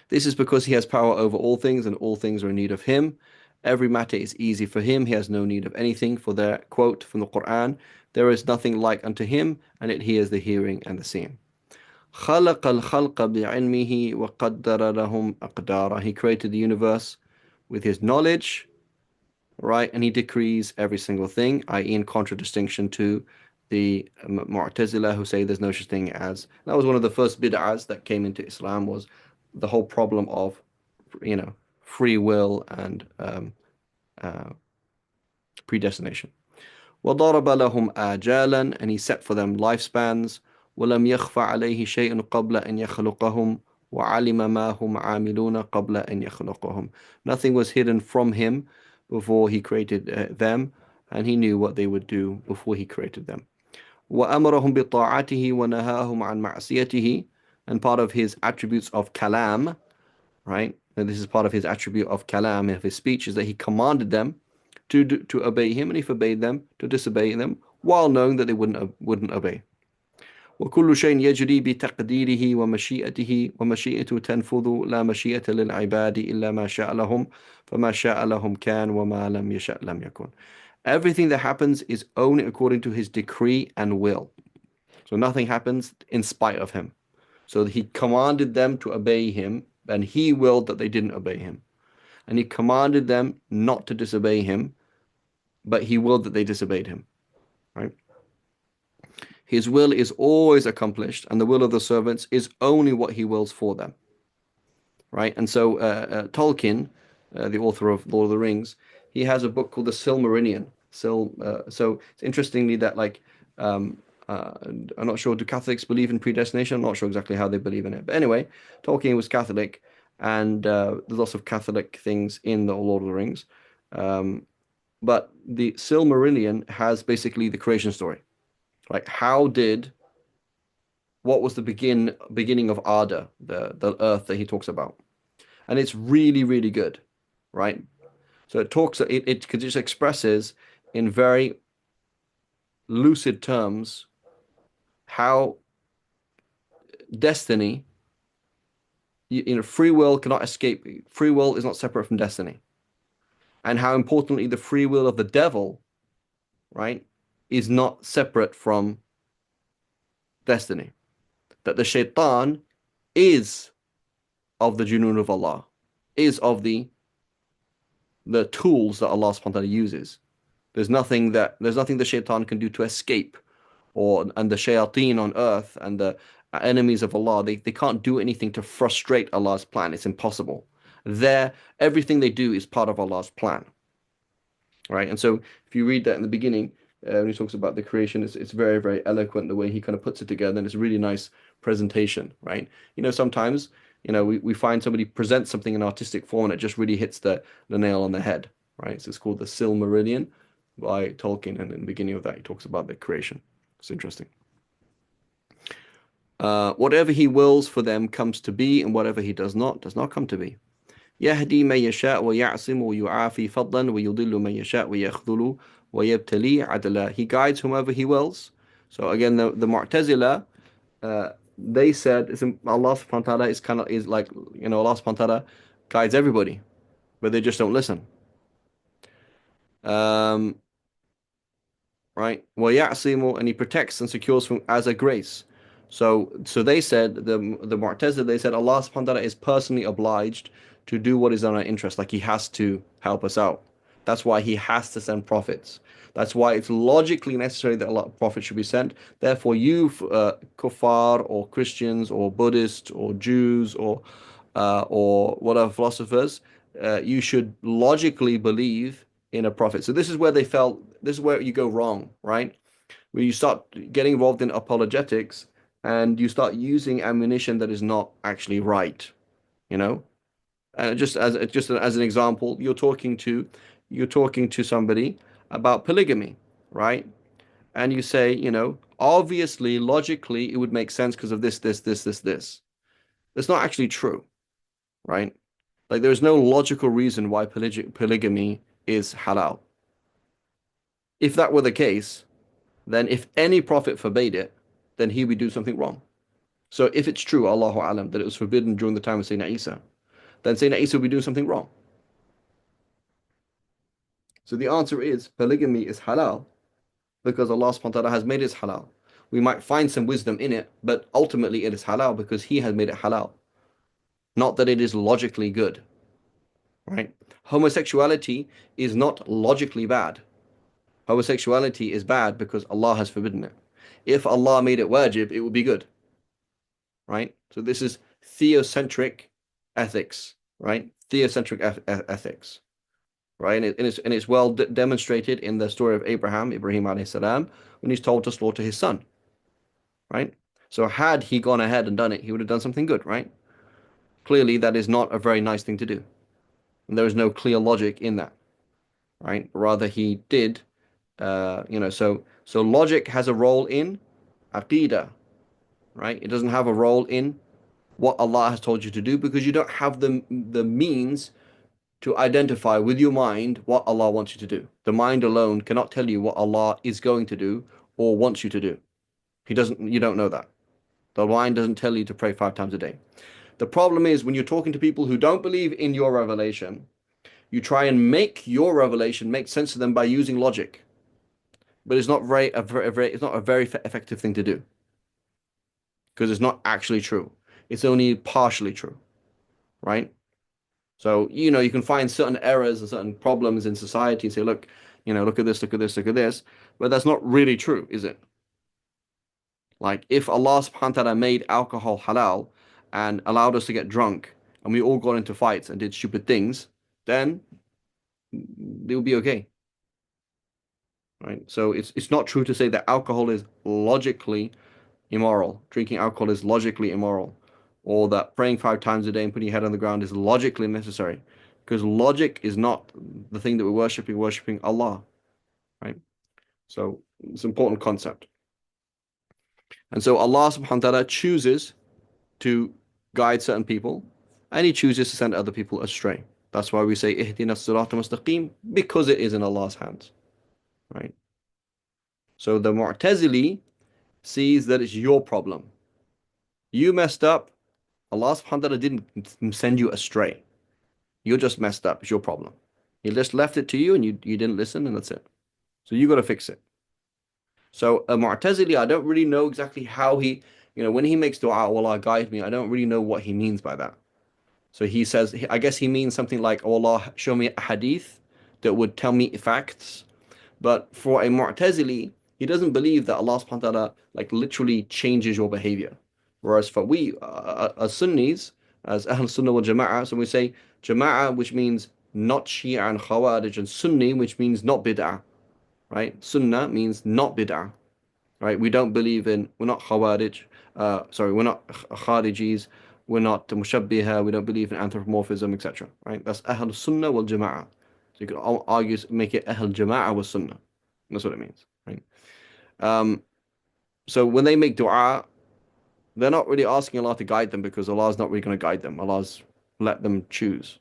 This is because he has power over all things, and all things are in need of him. Every matter is easy for him. He has no need of anything. For their quote from the Quran, there is nothing like unto him, and it hears the hearing and the seeing. خلق الخلق بعلمه وقدر لهم أقدارا. He created the universe with his knowledge, right? And he decrees every single thing, i.e. in contradistinction to the Mu'tazila, who say there's no such thing as. That was one of the first bid'ahs that came into Islam, was the whole problem of, free will and predestination. وضرب لهم آجالا, and he set for them lifespans. ولم يخف عليه شيء قبل أن يخلقهم وعلم ما هم عاملون قبل أن يخلقهم. Nothing was hidden from him before he created them, and he knew what they would do before he created them. وأمرهم بطاعته ونهاهم عن معصيته, and part of his attributes of kalam, right? And this is part of his attribute of kalam, of his speech, is that he commanded them to obey him, and he forbade them to disobey them, while knowing that they wouldn't obey. وكل شيء يجري بتقديره ومشيئته ومشيئته تنفذ لا مشيئة للعباد إلا ما شاء لهم فما شاء لهم كان وما لم يشأ لم يكن. Everything that happens is only according to his decree and will. So nothing happens in spite of him. So he commanded them to obey him, and he willed that they didn't obey him. And he commanded them not to disobey him, but he willed that they disobeyed him. Right? His will is always accomplished, and the will of the servants is only what he wills for them. Right? And so Tolkien, the author of Lord of the Rings, he has a book called the Silmarillion. So it's interestingly that I'm not sure, do Catholics believe in predestination? I'm not sure exactly how they believe in it. But anyway, Tolkien was Catholic, and there's lots of Catholic things in the Lord of the Rings. But the Silmarillion has basically the creation story. Like, what was the beginning of Arda, the earth that he talks about? And it's really, really good, right? So it just expresses in very lucid terms how destiny, free will cannot escape. Free will is not separate from destiny. and how importantly the free will of the devil, right, is not separate from destiny. That the shaitan is of the junoon of Allah, is of the tools that Allah subhanahu wa ta'ala uses. There's nothing the shaitan can do to escape, and the shayateen on earth and the enemies of Allah, they can't do anything to frustrate Allah's plan. It's impossible. Everything they do is part of Allah's plan. Right? And so if you read that in the beginning, when he talks about the creation, it's very, very eloquent the way he kind of puts it together, and it's a really nice presentation, right? Sometimes, we find somebody presents something in artistic form and it just really hits the nail on the head, right? So it's called the Silmarillion by Tolkien, and in the beginning of that he talks about the creation. It's interesting. Whatever he wills for them comes to be, and whatever he does not come to be. يهدي من يشاء ويعصم ويعافي فضلا ويضل من يشاء ويخذل ويبتلي عدلا. He guides whomever he wills. So again, the Mu'tazila, they said Allah subhanahu wa ta'ala is like, Allah subhanahu wa ta'ala guides everybody, but they just don't listen. Right? وَيَعْصِمُ, and he protects and secures from as a grace. So they said, the Mu'tazila, they said Allah subhanahu wa ta'ala is personally obliged to do what is in our interest, like he has to help us out. That's why he has to send prophets. That's why it's logically necessary that a lot of prophets should be sent. Therefore, you kuffar or Christians or Buddhists or Jews or whatever philosophers, you should logically believe in a prophet. So this is where you go wrong, right? Where you start getting involved in apologetics and you start using ammunition that is not actually right, And just as an example, you're talking to somebody about polygamy, right? And you say, obviously, logically, it would make sense because of this, this, this, this, this. That's not actually true, right? Like there's no logical reason why polygamy is halal. If that were the case, then if any prophet forbade it, then he would do something wrong. So if it's true, Allahu Alam, that it was forbidden during the time of Sayyidina Isa, then Sayyidina Isa would be doing something wrong. So the answer is polygamy is halal because Allah subhanahu wa ta'ala has made it halal. We might find some wisdom in it, but ultimately it is halal because He has made it halal. Not that it is logically good. Right? Homosexuality is not logically bad. Homosexuality is bad because Allah has forbidden it. If Allah made it wajib, it would be good. Right? So this is theocentric ethics, right? Theocentric ethics, right? And it's well demonstrated in the story of Ibrahim alayhi salam, when he's told to slaughter his son, right? So had he gone ahead and done it, he would have done something good, right? Clearly, that is not a very nice thing to do. And there is no clear logic in that, right? Rather, he did, so logic has a role in aqidah, right? It doesn't have a role in what Allah has told you to do because you don't have the means to identify with your mind what Allah wants you to do. The mind alone cannot tell you what Allah is going to do or wants you to do. You don't know that. The mind doesn't tell you to pray 5 times a day. The problem is when you're talking to people who don't believe in your revelation, you try and make your revelation make sense to them by using logic. But it's not it's not a very effective thing to do because it's not actually true. It's only partially true, right? So, you can find certain errors and certain problems in society and say, look, look at this, look at this, look at this. But that's not really true, is it? Like if Allah subhanahu wa ta'ala made alcohol halal and allowed us to get drunk and we all got into fights and did stupid things, then it would be okay. Right? So it's not true to say that alcohol is logically immoral. Drinking alcohol is logically immoral. Or that praying 5 times a day and putting your head on the ground is logically necessary. Because logic is not the thing that we're worshipping Allah. Right? So it's an important concept. And so Allah subhanahu wa ta'ala chooses to guide certain people and He chooses to send other people astray. That's why we say ihdina as-sirata mustaqim, because it is in Allah's hands. Right? So the Mu'tazili sees that it's your problem. You messed up. Allah subhanahu wa ta'ala didn't send you astray. You're just messed up. It's your problem. He just left it to you and you didn't listen and that's it. So you got to fix it. So a Mu'tazili, I don't really know exactly how he, when he makes dua, oh Allah guide me, I don't really know what he means by that. So he says, I guess he means something like, oh Allah, show me a hadith that would tell me facts. But for a Mu'tazili, he doesn't believe that Allah subhanahu wa ta'ala like literally changes your behavior. Whereas for we, as Sunnis, as Ahl Sunnah wal Jama'ah, so we say Jama'ah, which means not Shia and Khawarij, and Sunni, which means not Bid'ah, right? Sunnah means not Bid'ah, right? We're not Khawarij, we're not Kharijis, we're not Mushabbiha, we don't believe in anthropomorphism, etc., right? That's Ahl Sunnah wal Jama'ah. So you could argue, make it Ahl Jama'ah was Sunnah. That's what it means, right? Um, so when they make dua, they're not really asking Allah to guide them because Allah's not really going to guide them. Allah's let them choose.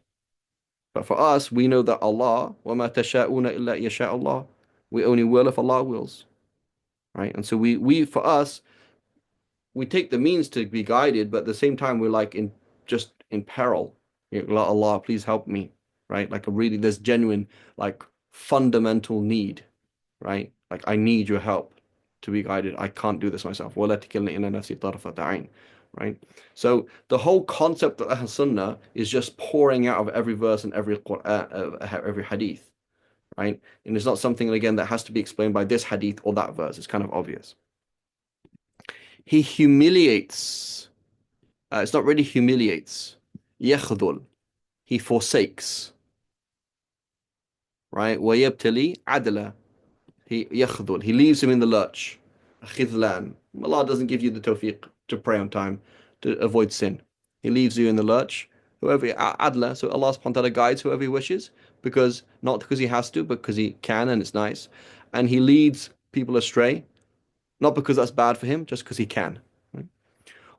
But for us, we know that Allah, وَمَا تَشَاءُونَ إِلَّا يَشَاءَ Allah. We only will if Allah wills, right? And so we for us, we take the means to be guided, but at the same time, we're like just in peril. Allah, please help me, right? Like there's genuine, like fundamental need, right? Like I need your help to be guided. I can't do this myself. وَلَا تِكِلْنِي إِلَى نَفْسِي طَرْفَةَ عَيْنٍ, right? So the whole concept of Ahl Sunnah is just pouring out of every verse and every Quran, every hadith, right? And it's not something again that has to be explained by this hadith or that verse. It's kind of obvious. He humiliates. It's not really humiliates. يخذل. He forsakes. Right? ويبتلي عدلا. He يخذل. He leaves him in the lurch. خذلان. Allah doesn't give you the tawfiq to pray on time, to avoid sin. He leaves you in the lurch. Whoever adla, so Allah subhanahu wa ta'ala guides whoever he wishes, not because he has to, but because he can and it's nice. And he leads people astray, not because that's bad for him, just because he can.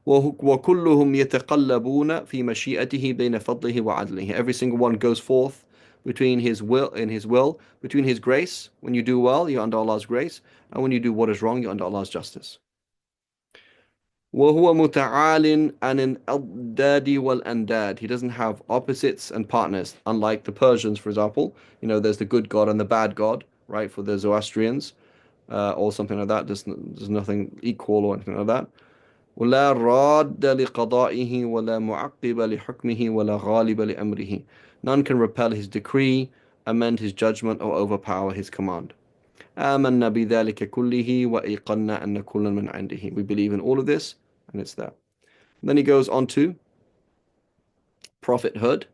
وَكُلُّهُمْ يَتَقَلَّبُونَ فِي مَشِيئَتِهِ بَيْنَ فَضْلِهِ وَعَدْلِهِ. Every single one goes forth between his will, between his grace. When you do well, you're under Allah's grace, and when you do what is wrong, you're under Allah's justice. وَهُوَ مُتَعَالٍ عَنِ الْأَضْدَادِ وَالْأَنْدَادِ. He doesn't have opposites and partners, unlike the Persians, for example. There's the good God and the bad God, right, for the Zoroastrians, or something like that. There's nothing equal or anything like that. ولا راد لقضائه ولا معقب لحكمه ولا غالب لأمره. None can repel his decree, amend his judgment, or overpower his command. آمنا بذلك كله وأيقنا أن كل من عنده. We believe in all of this, and it's there. And then he goes on to prophethood.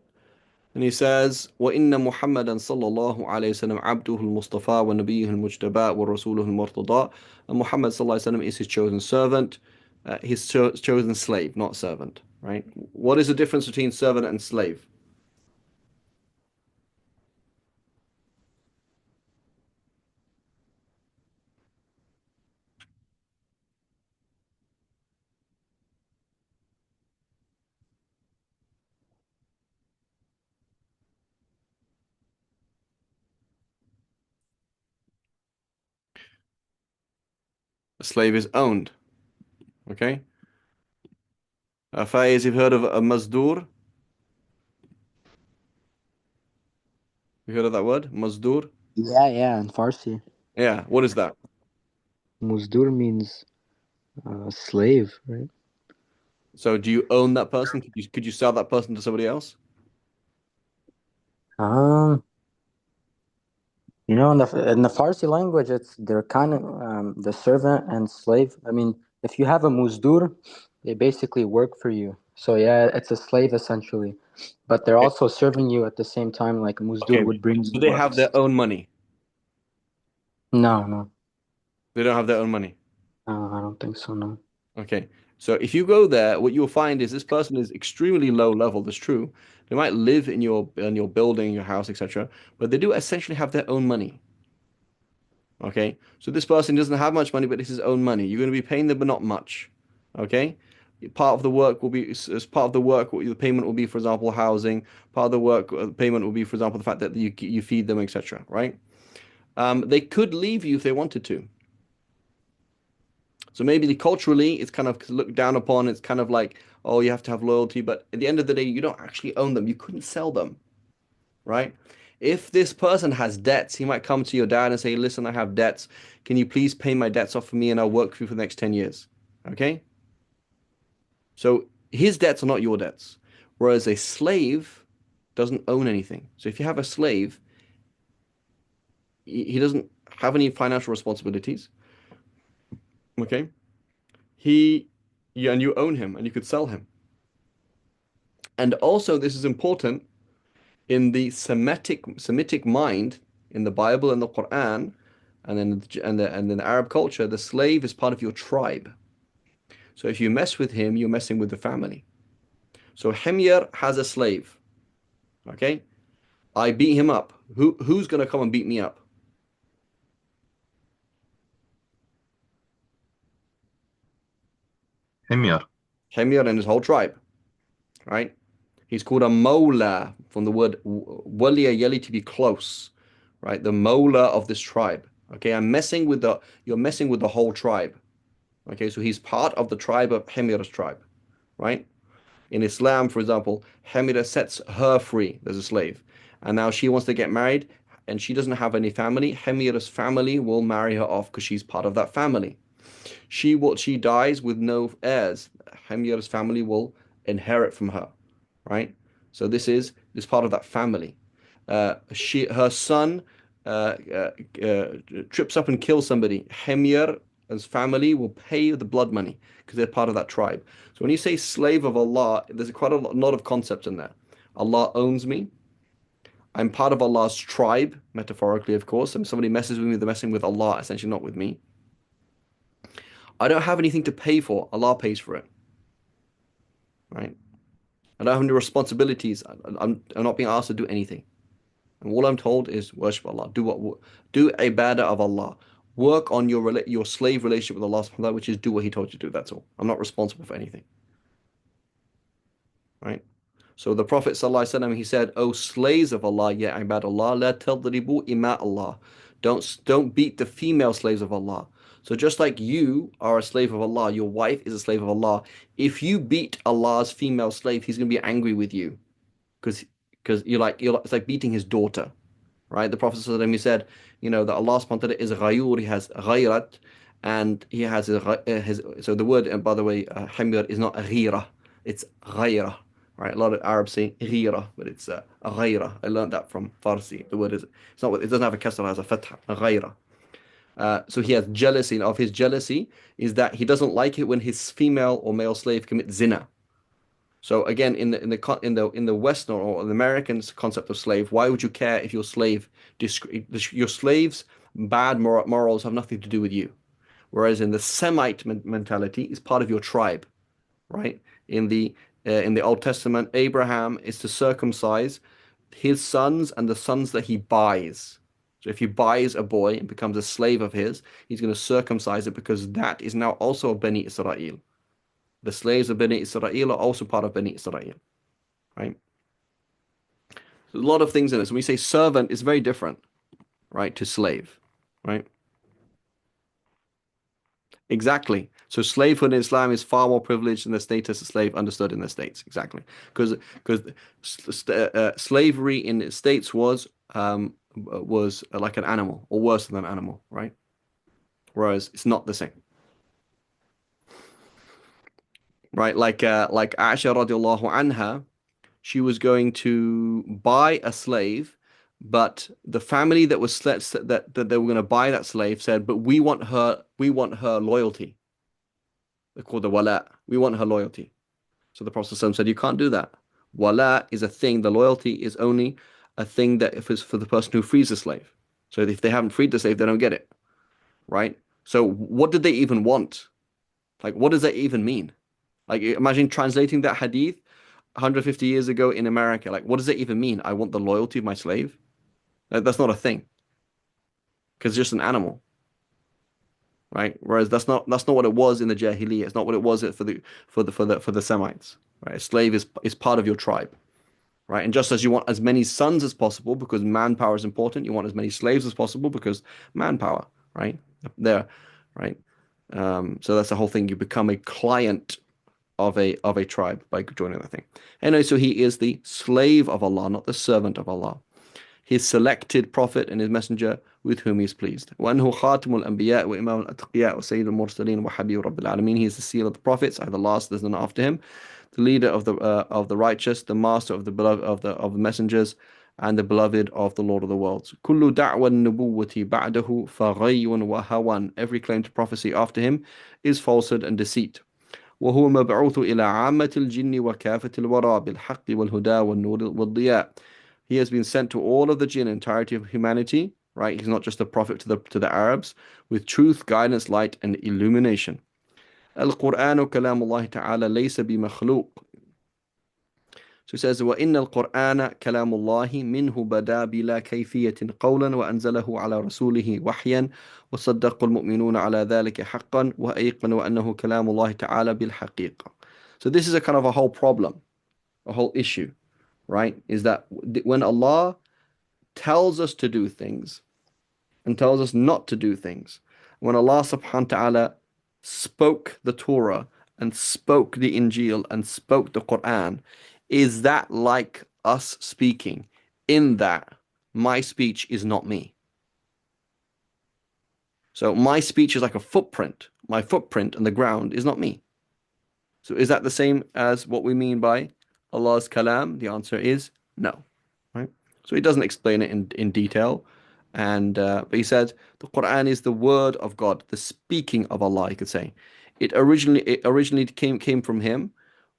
And he says, وَإِنَّ مُحَمَّدًا صَلَّى اللَّهُ عَلَيْهِ وسلم عَبْدُهُ الْمُصْطَفَى وَنَبِيُّهُ الْمُجْتَبَى وَرَسُولُهُ الْمُرْتَضَى. And Muhammad صلى الله عليه وسلم is his chosen servant, his chosen slave, not servant, right? What is the difference between servant and slave? A slave is owned, okay? Faiz, you've heard of a mazdur? You heard of that word? Mazdur? Yeah, in Farsi. Yeah, what is that? Muzdur means slave, right? So do you own that person? Could you sell that person to somebody else? Um, in the Farsi language, they're kind of the servant and slave. I mean, if you have a muzdur, they basically work for you. So yeah, it's a slave essentially, but they're Okay. also serving you at the same time. Like a muzdur Okay. would bring So you they have works. their own money. No, They don't have their own money. I don't think so. No. Okay. So if you go there, what you'll find is this person is extremely low level. That's true. They might live in your building, your house, etc. But they do essentially have their own money. Okay. So this person doesn't have much money, but it's his own money. You're going to be paying them, but not much. Okay. Part of the work will be as part of the work. The payment will be, for example, housing. Part of the work payment will be, for example, the fact that you feed them, etc. Right? They could leave you if they wanted to. So maybe culturally, it's kind of looked down upon. It's kind of like, oh, you have to have loyalty. But at the end of the day, you don't actually own them. You couldn't sell them, right? If this person has debts, he might come to your dad and say, listen, I have debts. Can you please pay my debts off for me and I'll work for you for the next 10 years? Okay? So his debts are not your debts. Whereas a slave doesn't own anything. So if you have a slave, he doesn't have any financial responsibilities. Okay? And you own him and you could sell him. And also, this is important in the Semitic mind, in the Bible and the Quran, and then the Arab culture, the slave is part of your tribe. So if you mess with him, you're messing with the family. So Himyar has a slave. Okay? I beat him up. Who's gonna come and beat me up? Himyar. Himyar and his whole tribe. Right? He's called a Mawla from the word waliya yali, to be close. Right? The Mawla of this tribe. Okay, you're messing with the whole tribe. Okay, so he's part of the tribe of Himyar's tribe. Right? In Islam, for example, Hamida sets her free. There's a slave. And now she wants to get married and she doesn't have any family. Hamira's family will marry her off because she's part of that family. She dies with no heirs. Hamira's family will inherit from her, right? So this part of that family. Her son uh, uh, uh, trips up and kills somebody. Hamir's family will pay the blood money because they're part of that tribe. So when you say slave of Allah, there's quite a lot of concepts in there. Allah owns me. I'm part of Allah's tribe, metaphorically, of course. And if somebody messes with me, they're messing with Allah, essentially not with me. I don't have anything to pay for. Allah pays for it, right? I don't have any responsibilities. I'm not being asked to do anything. And all I'm told is worship Allah. Do ibadah of Allah. Work on your slave relationship with Allah subhanahu wa ta'ala, which is do what He told you to do. That's all. I'm not responsible for anything. Right? So the Prophet ﷺ, he said, "O slaves of Allah, ya ibadallah, la tadribu ima Allah." Don't beat the female slaves of Allah. So just like you are a slave of Allah, your wife is a slave of Allah. If you beat Allah's female slave, He's going to be angry with you, because it's like beating His daughter, right? The Prophet ﷺ, he said, that Allah subhanahu wa ta'ala is ghayur, He has ghayrat, and He has his. So the word, and by the way, hamir is not ghira, it's ghayra. Right, a lot of Arabs say ghira, but it's ghayra. I learned that from Farsi. The word is, it's not, it doesn't have a kasra, it has a fatha, ghayra. So he has jealousy. Of his jealousy is that he doesn't like it when his female or male slave commits zina. So again, in the Western or the American concept of slave, why would you care if your slave's bad morals have nothing to do with you? Whereas in the Semite mentality, it's part of your tribe, right? In the Old Testament, Abraham is to circumcise his sons and the sons that he buys. So if he buys a boy and becomes a slave of his, he's going to circumcise it because that is now also a Bani Israel. The slaves of Bani Israel are also part of Bani Israel, right? So a lot of things in this. When we say servant, it's very different, right, to slave, right? Exactly. So slavehood in Islam is far more privileged than the status of slave understood in the States. Exactly. Because slavery in the States was like an animal or worse than an animal, right? Whereas it's not the same. Right? Like Aisha radiallahu anha, she was going to buy a slave, but the family that was that they were going to buy that slave said, but we want her loyalty. They're called the wala. We want her loyalty. So the Prophet said, you can't do that. Wala is a thing. The loyalty is only a thing that if it's for the person who frees the slave. So if they haven't freed the slave, they don't get it. Right? So what did they even want? Like, what does that even mean? Like, imagine translating that hadith 150 years ago in America. Like, what does it even mean? I want the loyalty of my slave? That's not a thing. Because it's just an animal. Right? Whereas that's not what it was in the Jahiliyyah. It's not what it was for the Semites. Right? A slave is part of your tribe. Right? And just as you want as many sons as possible because manpower is important, you want as many slaves as possible because manpower, right? There, right? So that's the whole thing. You become a client of a tribe by joining that thing. Anyway, so he is the slave of Allah, not the servant of Allah. his selected prophet and his messenger with whom he is pleased. وأنه خاتم الأنبياء وإمام الأتقياء وسيد المرسلين وحبيب رب العالمين. He is the seal of the prophets, the last, there's none after him, the leader of the righteous, the master of the beloved of the messengers, and the beloved of the Lord of the worlds. كل دعوى النبوة بعده فغي وهوى. Every claim to prophecy after him is falsehood and deceit. وهو مبعوث إلى عامة الجن وكافة الورى بالحق والهدى والنور والضياء. He has been sent to all of the jinn, entirety of humanity, right? He's not just a prophet to the Arabs, with truth, guidance, light, and illumination. القرآن كلام الله تعالى ليس بمخلوق. So it says, وَإِنَّ الْقُرْآنَ كَلَامُ اللَّهِ مِنْهُ بَدَا بِلَا كَيْفِيَّةٍ قَوْلًا وَأَنزَلَهُ عَلَى رَسُولِهِ وَحْيًا وَصَدَّقَ الْمُؤْمِنُونَ عَلَى ذَلِكَ حَقًّا وَأَيْقَنُوا أَنَّهُ كَلَامُ اللَّهِ تَعَالَى بِالْحَقِيقَةِ. So this is a kind of a whole problem, a whole issue, right? Is that when Allah tells us to do things and tells us not to do things, when Allah subhanahu wa ta'ala spoke the Torah and spoke the Injil and spoke the Quran, is that like us speaking in that my speech is not me? So my speech is like a footprint. My footprint on the ground is not me. So is that the same as what we mean by Allah's kalam? The answer is no. Right? So he doesn't explain it in detail. And but he said the Quran is the word of God, the speaking of Allah, you could say. It originally came from him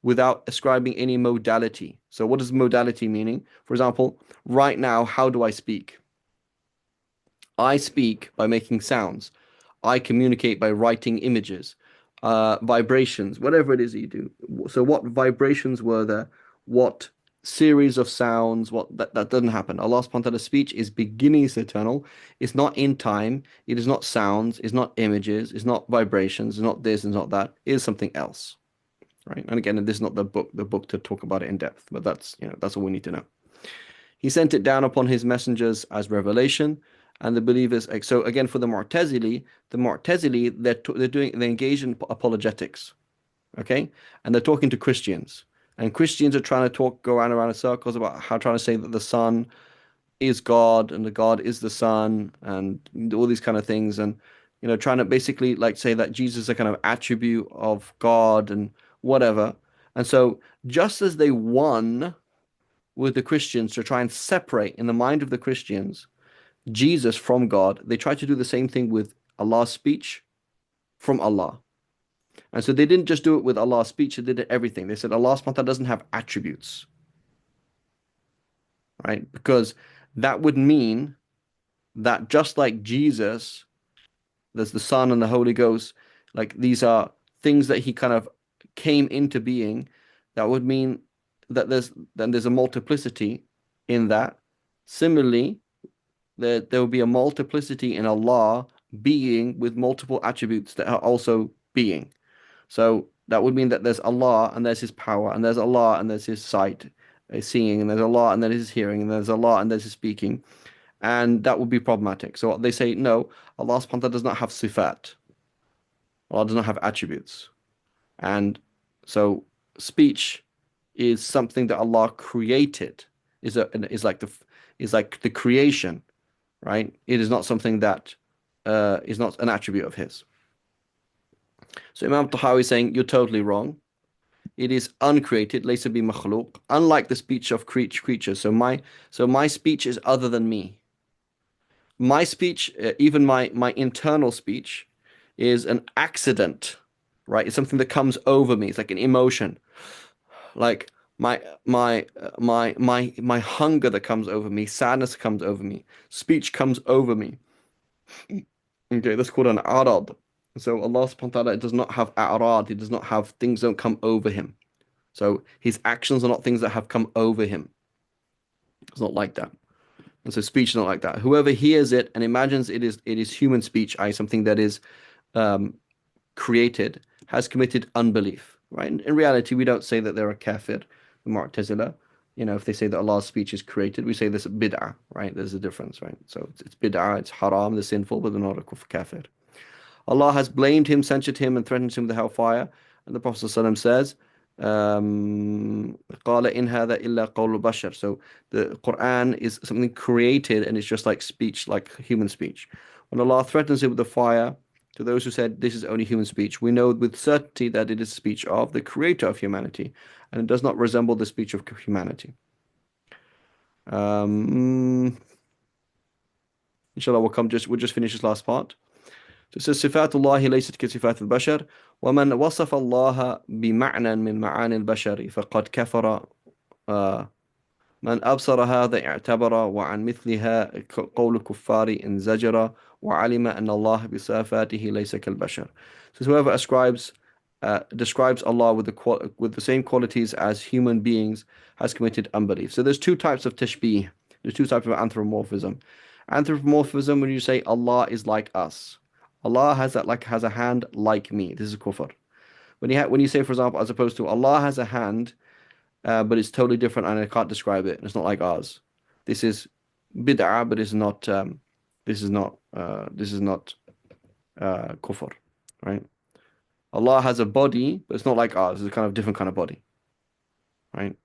without ascribing any modality. So what does modality meaning? For example, right now, how do I speak? I speak by making sounds. I communicate by writing images, vibrations, whatever it is that you do. So what vibrations were there? What series of sounds? That doesn't happen. Allah subhanahu wa ta'ala's speech is beginning, is eternal. It's not in time. It is not sounds. It's not images. It's not vibrations. It's not this. It's not that. It is something else. Right? And again, this is not the book to talk about it in depth, but that's all we need to know. He sent it down upon his messengers as revelation, and the believers. So again, for the Mu'tazili, they're engaged in apologetics, okay, and they're talking to Christians, and Christians are trying to go around in circles about trying to say that the Son is God and the God is the Son and all these kind of things, and trying to basically like say that Jesus is a kind of attribute of God and whatever. And so just as they won with the Christians to try and separate in the mind of the Christians Jesus from God, they tried to do the same thing with Allah's speech from Allah. And so they didn't just do it with Allah's speech, they did everything. They said Allah subhanahu wa ta'ala doesn't have attributes. Right? Because that would mean that just like Jesus, there's the Son and the Holy Ghost, like these are things that he kind of came into being, that would mean that there's a multiplicity in that. Similarly, there will be a multiplicity in Allah being with multiple attributes that are also being. So that would mean that there's Allah and there's his power, and there's Allah and there's his sight, seeing, and there's Allah and there's his hearing, and there's Allah and there's his speaking. And that would be problematic. So they say, no, Allah subhanahu wa ta'ala does not have sifat. Allah does not have attributes. And so speech is something that Allah created, is like the creation, right? It is not something that is not an attribute of his. So Imam al-Tahawi is saying, you're totally wrong. It is uncreated, laysa bi makhluq, unlike the speech of creatures. So my speech is other than me. My speech, even my internal speech, is an accident, right? It's something that comes over me. It's like an emotion, like my hunger that comes over me, sadness comes over me, speech comes over me. Okay, that's called an arad. So Allah subhanahu wa ta'ala does not have a'rad. He does not have things don't come over him. So his actions are not things that have come over him. It's not like that. And so speech is not like that. Whoever hears it and imagines it is human speech, i.e. something that is created, has committed unbelief. Right? In reality, we don't say that they're a kafir, the Mu'tazila. If they say that Allah's speech is created, we say this bid'ah, right? There's a difference, right? So it's bid'ah, it's haram, they're sinful, but they're not a kafir. Allah has blamed him, censured him, and threatened him with the hellfire. And the Prophet ﷺ says, قال إن هذا إلا قول البشر. So the Quran is something created and it's just like speech, like human speech. When Allah threatens it with the fire, to those who said this is only human speech, we know with certainty that it is speech of the creator of humanity and it does not resemble the speech of humanity. Inshallah, we'll just finish this last part. So it says صفات الله ليست كصفات البشر ومن وصف الله بمعنى من معاني البشر فقد كفر. من أبصر هذا اعتبر وعن مثلها قول الكفار إن زجر وعلم أن الله بصفاته ليس كالبشر. So whoever describes Allah with the same qualities as human beings has committed unbelief. So there's two types of tashbih. There's two types of anthropomorphism. Anthropomorphism, when you say Allah is like us. Allah has a hand like me. This is kufr. When you say, for example, as opposed to Allah has a hand, but it's totally different and I can't describe it. It's not like ours. This is bid'ah, but it's not. This is not kufr, right? Allah has a body, but it's not like ours. It's a kind of different kind of body, right?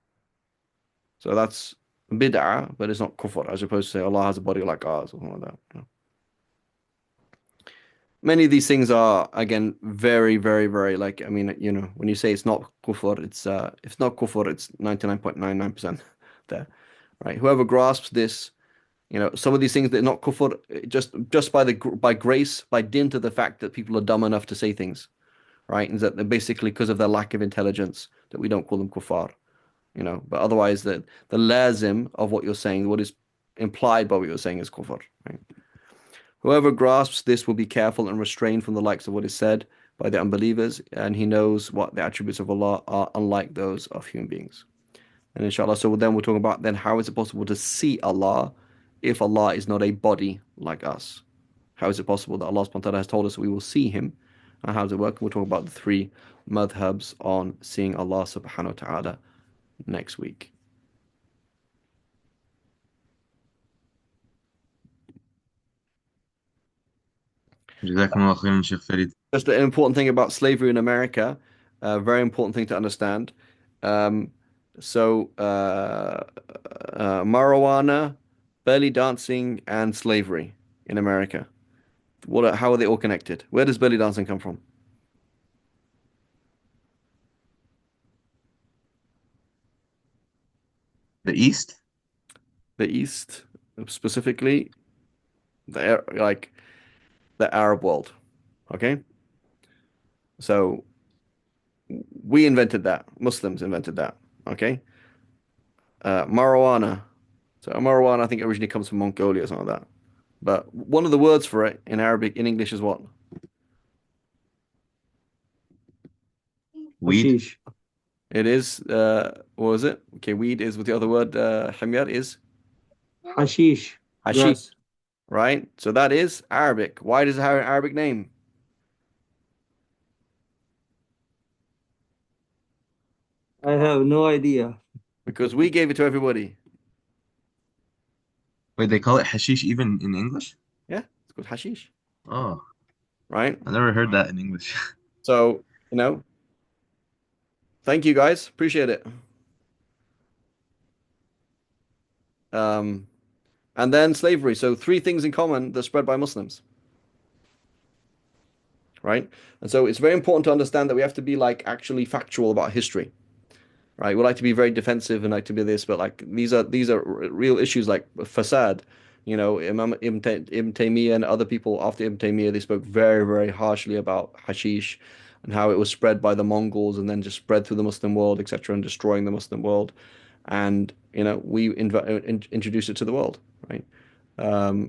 So that's bid'ah, but it's not kufr, as opposed to say Allah has a body like ours or something like that. Many of these things are, again, very, very, very, like, I mean, when you say it's not kufr, it's if not kufr, it's 99.99% there, right? Whoever grasps this, some of these things that are not kufr, just by grace, by dint of the fact that people are dumb enough to say things, right? And that they're basically because of their lack of intelligence that we don't call them kuffar, but otherwise the lazim of what you're saying, what is implied by what you're saying is kufr, right? Whoever grasps this will be careful and restrained from the likes of what is said by the unbelievers, and he knows what the attributes of Allah are unlike those of human beings. And inshallah, so then we'll talk about then how is it possible to see Allah if Allah is not a body like us? How is it possible that Allah subhanahu wa ta'ala has told us we will see him? And how does it work? We'll talk about the three madhabs on seeing Allah subhanahu wa ta'ala next week. جزاكم الله خيرا شيخ فريد. Just an important thing about slavery in America, a very important thing to understand. Marijuana, belly dancing, and slavery in America. How are they all connected? Where does belly dancing come from? The East? The East, specifically, the Arab world. Okay? So we invented that. Muslims invented that. Okay? Marijuana. So marijuana, I think, originally comes from Mongolia or something like that. But one of the words for it in Arabic, in English, is what? Weed? Hashish. It is, what was it? Okay, weed is, with the other word, hamyar is? Hashish. Hashish, Grass. right? So that is Arabic. Why does it have an Arabic name? I have no idea. Because we gave it to everybody. Wait, they call it hashish even in English? Yeah, it's called hashish, Oh, right? I never heard that in English. So, thank you guys. Appreciate it. And then slavery. So three things in common that spread by Muslims, right? And so it's very important to understand that we have to be actually factual about history, right? We like to be very defensive and like to be this, but these are real issues like fasad. Imam Ibn Taymiyyah and other people after Ibn Taymiyyah, they spoke very, very harshly about hashish and how it was spread by the Mongols and then just spread through the Muslim world, etc., and destroying the Muslim world. And we introduce it to the world, right?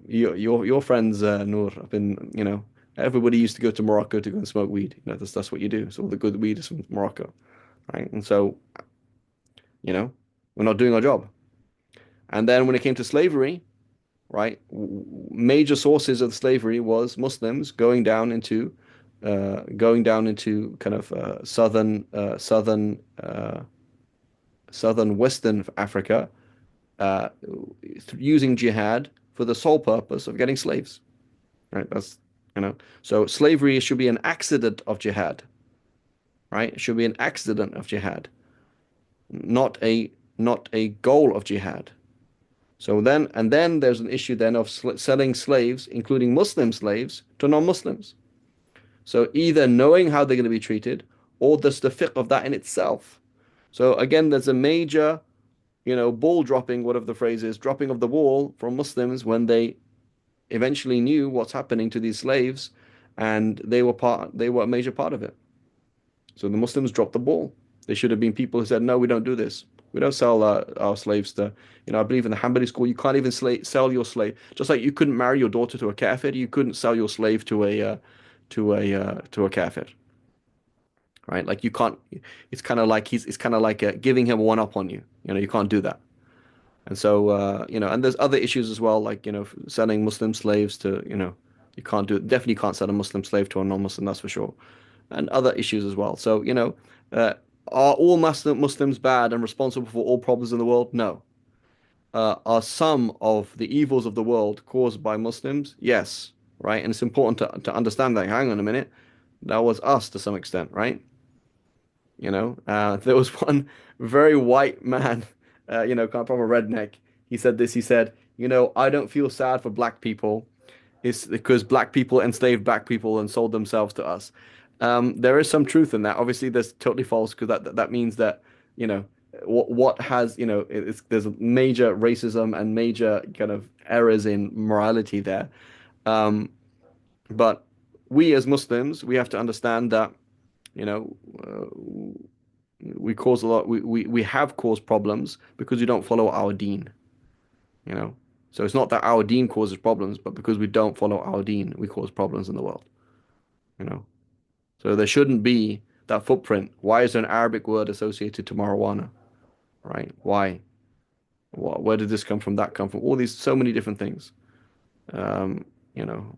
Your friends, Noor, have been, everybody used to go to Morocco to go and smoke weed. That's what you do. So all the good weed is from Morocco, right? And so, we're not doing our job. And then when it came to slavery, right, major sources of slavery was Muslims going down into kind of southern Western Africa, using jihad for the sole purpose of getting slaves. Right? So slavery should be an accident of jihad. right? It should be an accident of jihad, not a goal of jihad. So then there's an issue then of selling slaves, including Muslim slaves, to non-Muslims. So either knowing how they're going to be treated, or there's the fiqh of that in itself. So again, there's a major, ball dropping, whatever the phrase is, dropping of the ball from Muslims when they eventually knew what's happening to these slaves, and they were a major part of it. So the Muslims dropped the ball. They should have been people who said, no, we don't do this. We don't sell our slaves to, I believe in the Hanbali school, you can't even sell your slave. Just like you couldn't marry your daughter to a kafir, you couldn't sell your slave to a kafir, right? Like you can't. It's kind of like giving him one up on you. You can't do that. And so, and there's other issues as well, like selling Muslim slaves to, you can't do it. Definitely can't sell a Muslim slave to a non-Muslim, that's for sure, and other issues as well. So, uh, are all Muslims bad and responsible for all problems in the world? No. Are some of the evils of the world caused by Muslims? Yes, right? And it's important to understand that. Hang on a minute. That was us to some extent, right? There was one very white man, kind of proper redneck. He said this. He said, I don't feel sad for black people. It's because black people enslaved black people and sold themselves to us. There is some truth in that. Obviously, that's totally false because that means that, you know, what has, there's major racism and major kind of errors in morality there. Um, but we as Muslims, we have to understand that, you know, we cause a lot, we have caused problems because we don't follow our deen, you know. So it's not that our deen causes problems, but because we don't follow our deen, we cause problems in the world, you know. So there shouldn't be that footprint. Why is there an Arabic word associated to marijuana, right? Why? Where did this come from? That come from? All these, so many different things, um, you know.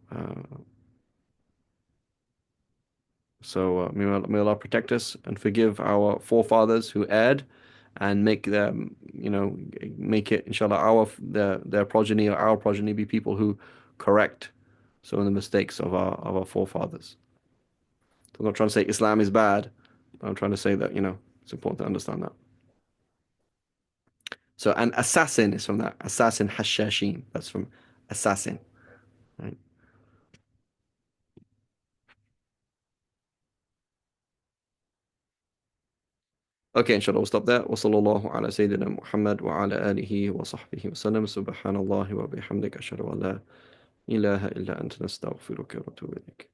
So may Allah protect us and forgive our forefathers who erred, and make them, make it, inshallah, their progeny or our progeny be people who correct some of the mistakes of our forefathers. So I'm not trying to say Islam is bad, but I'm trying to say that, it's important to understand that. So an assassin is from that. Assassin, hashashin. That's from assassin. Right? Okay, inshallah, we'll stop there. وصلى الله على سيدنا محمد وعلى آله وصحبه وسلم. سبحان الله وبحمدك أشهد أن لا إله إلا أنت نستغفرك ونتوب إليك.